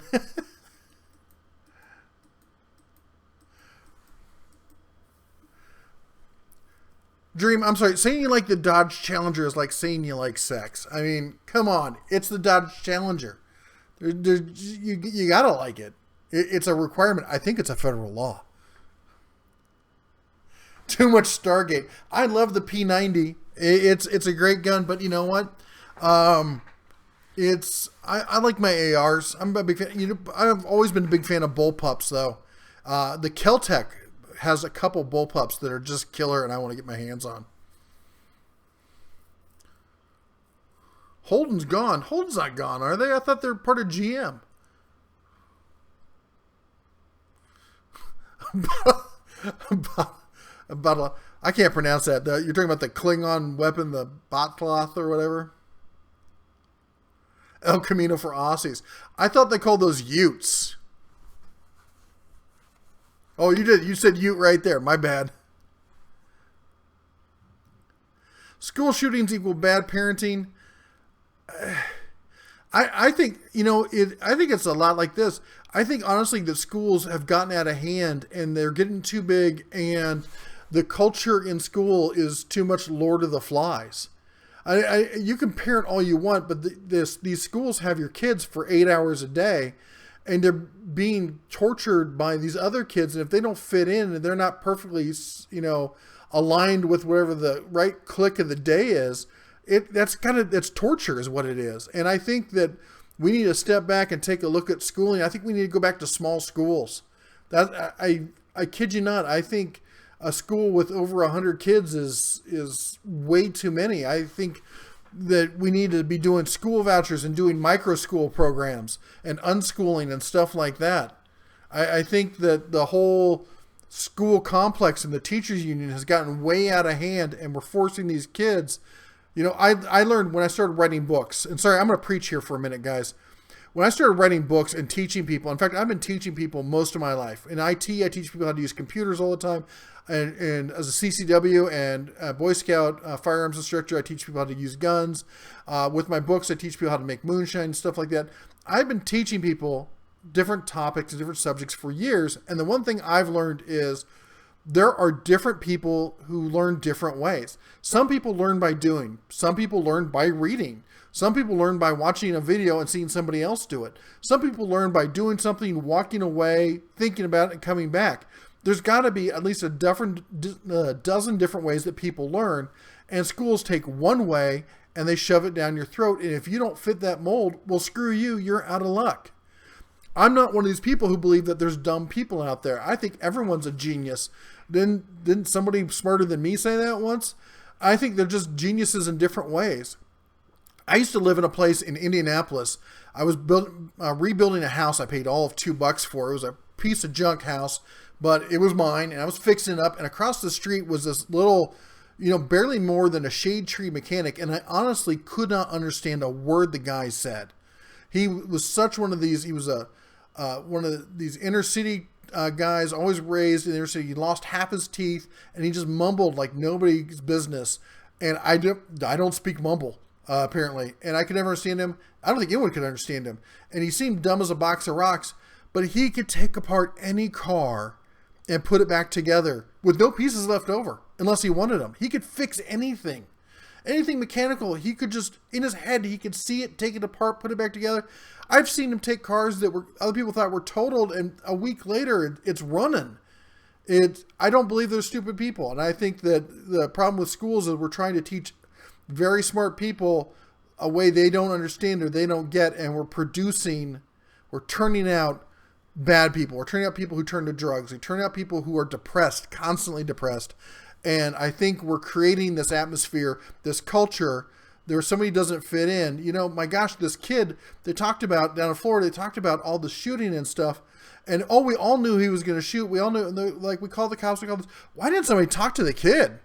Speaker 1: Dream, I'm sorry, saying you like the Dodge Challenger is like saying you like sex. I mean, come on. It's the Dodge Challenger. You gotta like it. It's a requirement. I think it's a federal law. Too much Stargate. I love the P90. It's a great gun, but you know what? I like my ARs. I'm a big fan. I've always been a big fan of bullpups though. The Keltec has a couple bullpups that are just killer, and I want to get my hands on. Holden's gone. Holden's not gone, are they? I thought they're part of GM. I can't pronounce that. You're talking about the Klingon weapon, the Botcloth or whatever? El Camino for Aussies. I thought they called those Utes. Oh, you did. You said Ute right there. My bad. School shootings equal bad parenting. I think, I think it's a lot like this. I think, honestly, that schools have gotten out of hand and they're getting too big, and the culture in school is too much Lord of the Flies. You can parent all you want, but these schools have your kids for 8 hours a day, and they're being tortured by these other kids. And if they don't fit in and they're not perfectly, aligned with whatever the right clique of the day is, that's torture is what it is. And I think that we need to step back and take a look at schooling. I think we need to go back to small schools. I kid you not. I think a school with over 100 kids is way too many. I think that we need to be doing school vouchers and doing micro school programs and unschooling and stuff like that. I think that the whole school complex and the teachers union has gotten way out of hand, and we're forcing these kids. I learned when I started writing books, and sorry, I'm going to preach here for a minute, guys. When I started writing books and teaching people, in fact, I've been teaching people most of my life. In IT, I teach people how to use computers all the time. And as a CCW and a Boy Scout firearms instructor, I teach people how to use guns. With my books, I teach people how to make moonshine and stuff like that. I've been teaching people different topics and different subjects for years. And the one thing I've learned is there are different people who learn different ways. Some people learn by doing. Some people learn by reading. Some people learn by watching a video and seeing somebody else do it. Some people learn by doing something, walking away, thinking about it, and coming back. There's got to be at least a dozen different ways that people learn, and schools take one way and they shove it down your throat. And if you don't fit that mold, well, screw you, you're out of luck. I'm not one of these people who believe that there's dumb people out there. I think everyone's a genius. Didn't somebody smarter than me say that once? I think they're just geniuses in different ways. I used to live in a place in Indianapolis. I was rebuilding a house I paid all of $2 for. It was a piece of junk house, but it was mine, and I was fixing it up. And across the street was this little, barely more than a shade tree mechanic, and I honestly could not understand a word the guy said. He was such one of these. He was one of these inner city guys, always raised in the inner city. He lost half his teeth, and he just mumbled like nobody's business. And I don't speak mumble. Apparently, and I could never understand him. I don't think anyone could understand him. And he seemed dumb as a box of rocks, but he could take apart any car and put it back together with no pieces left over, unless he wanted them. He could fix anything mechanical. He could just, in his head, he could see it, take it apart, put it back together. I've seen him take cars that other people thought were totaled, and a week later, it's running. I don't believe they're stupid people, and I think that the problem with schools is we're trying to teach very smart people a way they don't understand or they don't get, and we're turning out bad people. We're turning out people who turn to drugs. We turn out people who are depressed, constantly depressed. And I think we're creating this atmosphere, this culture. There's somebody who doesn't fit in. My gosh, this kid they talked about down in Florida, they talked about all the shooting and stuff. And we all knew he was going to shoot. We all knew, like we called the cops. Why didn't somebody talk to the kid?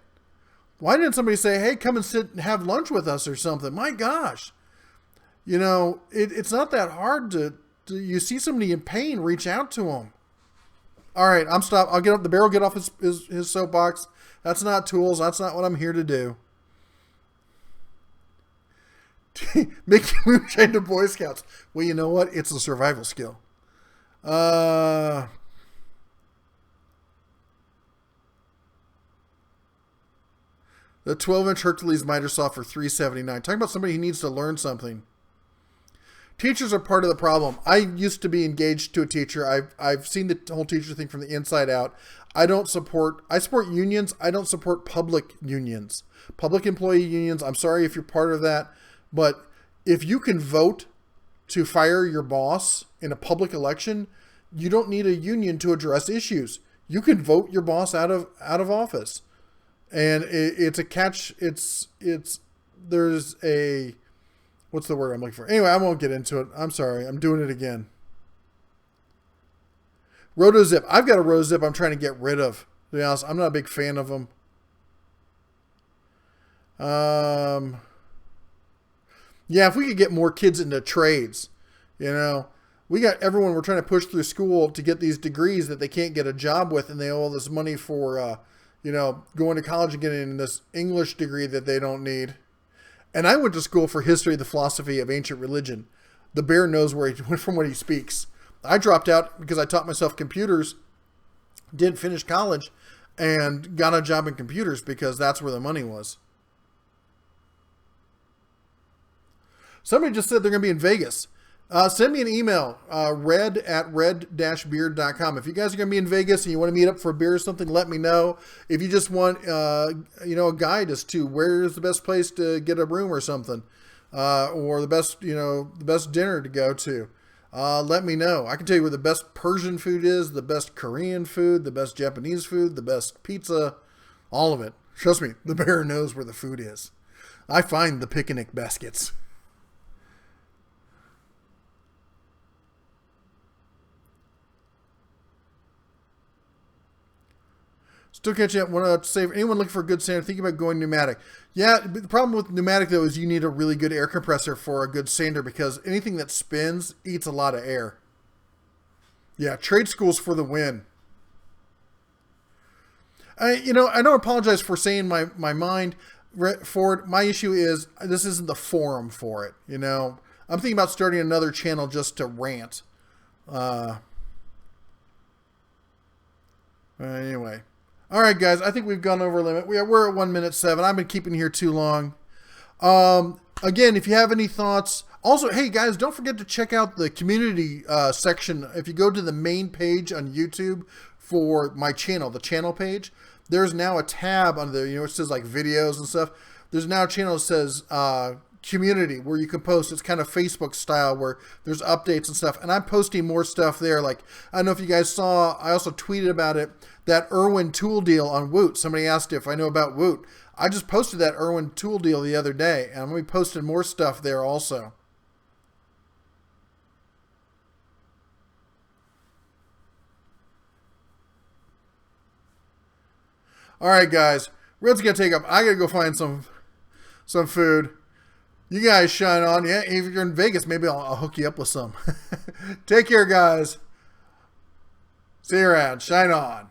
Speaker 1: Why didn't somebody say, hey, come and sit and have lunch with us or something? My gosh. It's not that hard to you see somebody in pain, reach out to them. All right, I'm stopped. I'll get up. The bear will get off his soapbox. That's not tools. That's not what I'm here to do. Making moonshine to Boy Scouts. Well, you know what? It's a survival skill. The 12-inch Hercules miter saw for $379. Talking about somebody who needs to learn something. Teachers are part of the problem. I used to be engaged to a teacher. I've seen the whole teacher thing from the inside out. I support unions. I don't support public unions. Public employee unions, I'm sorry if you're part of that, but if you can vote to fire your boss in a public election, you don't need a union to address issues. You can vote your boss out of office. And it's a catch. There's a, what's the word I'm looking for? Anyway, I won't get into it. I'm sorry. I'm doing it again. RotoZip. I've got a RotoZip I'm trying to get rid of. To be honest, I'm not a big fan of them. Yeah, if we could get more kids into trades, we got everyone we're trying to push through school to get these degrees that they can't get a job with, and they owe all this money for, going to college and getting this English degree that they don't need. And I went to school for history, the philosophy of ancient religion. The bear knows where he went from what he speaks. I dropped out because I taught myself computers, didn't finish college, and got a job in computers because that's where the money was. Somebody just said they're going to be in Vegas. Send me an email, red@red-beard.com. If you guys are going to be in Vegas and you want to meet up for a beer or something, let me know. If you just want, a guide as to where's the best place to get a room or something, or the best dinner to go to, let me know. I can tell you where the best Persian food is, the best Korean food, the best Japanese food, the best pizza, all of it. Trust me, the bear knows where the food is. I find the picnic baskets. Still catching up. Want to say, for anyone looking for a good sander, thinking about going pneumatic. Yeah, the problem with pneumatic, though, is you need a really good air compressor for a good sander because anything that spins eats a lot of air. Yeah, trade schools for the win. I don't apologize for saying my mind for it. My issue is this isn't the forum for it. I'm thinking about starting another channel just to rant. Anyway. All right, guys, I think we've gone over a limit. We're at 1:07. I've been keeping here too long. Again, if you have any thoughts. Also, hey, guys, don't forget to check out the community section. If you go to the main page on YouTube for my channel, the channel page, there's now a tab under there, it says like videos and stuff. There's now a channel that says community where you can post. It's kind of Facebook style where there's updates and stuff. And I'm posting more stuff there. Like, I don't know if you guys saw, I also tweeted about it. That Irwin tool deal on Woot. Somebody asked if I know about Woot. I just posted that Irwin tool deal the other day, and I'm going to be posting more stuff there also. All right, guys. Red's going to take up. I got to go find some food. You guys shine on. Yeah, if you're in Vegas, maybe I'll hook you up with some. Take care, guys. See you around. Shine on.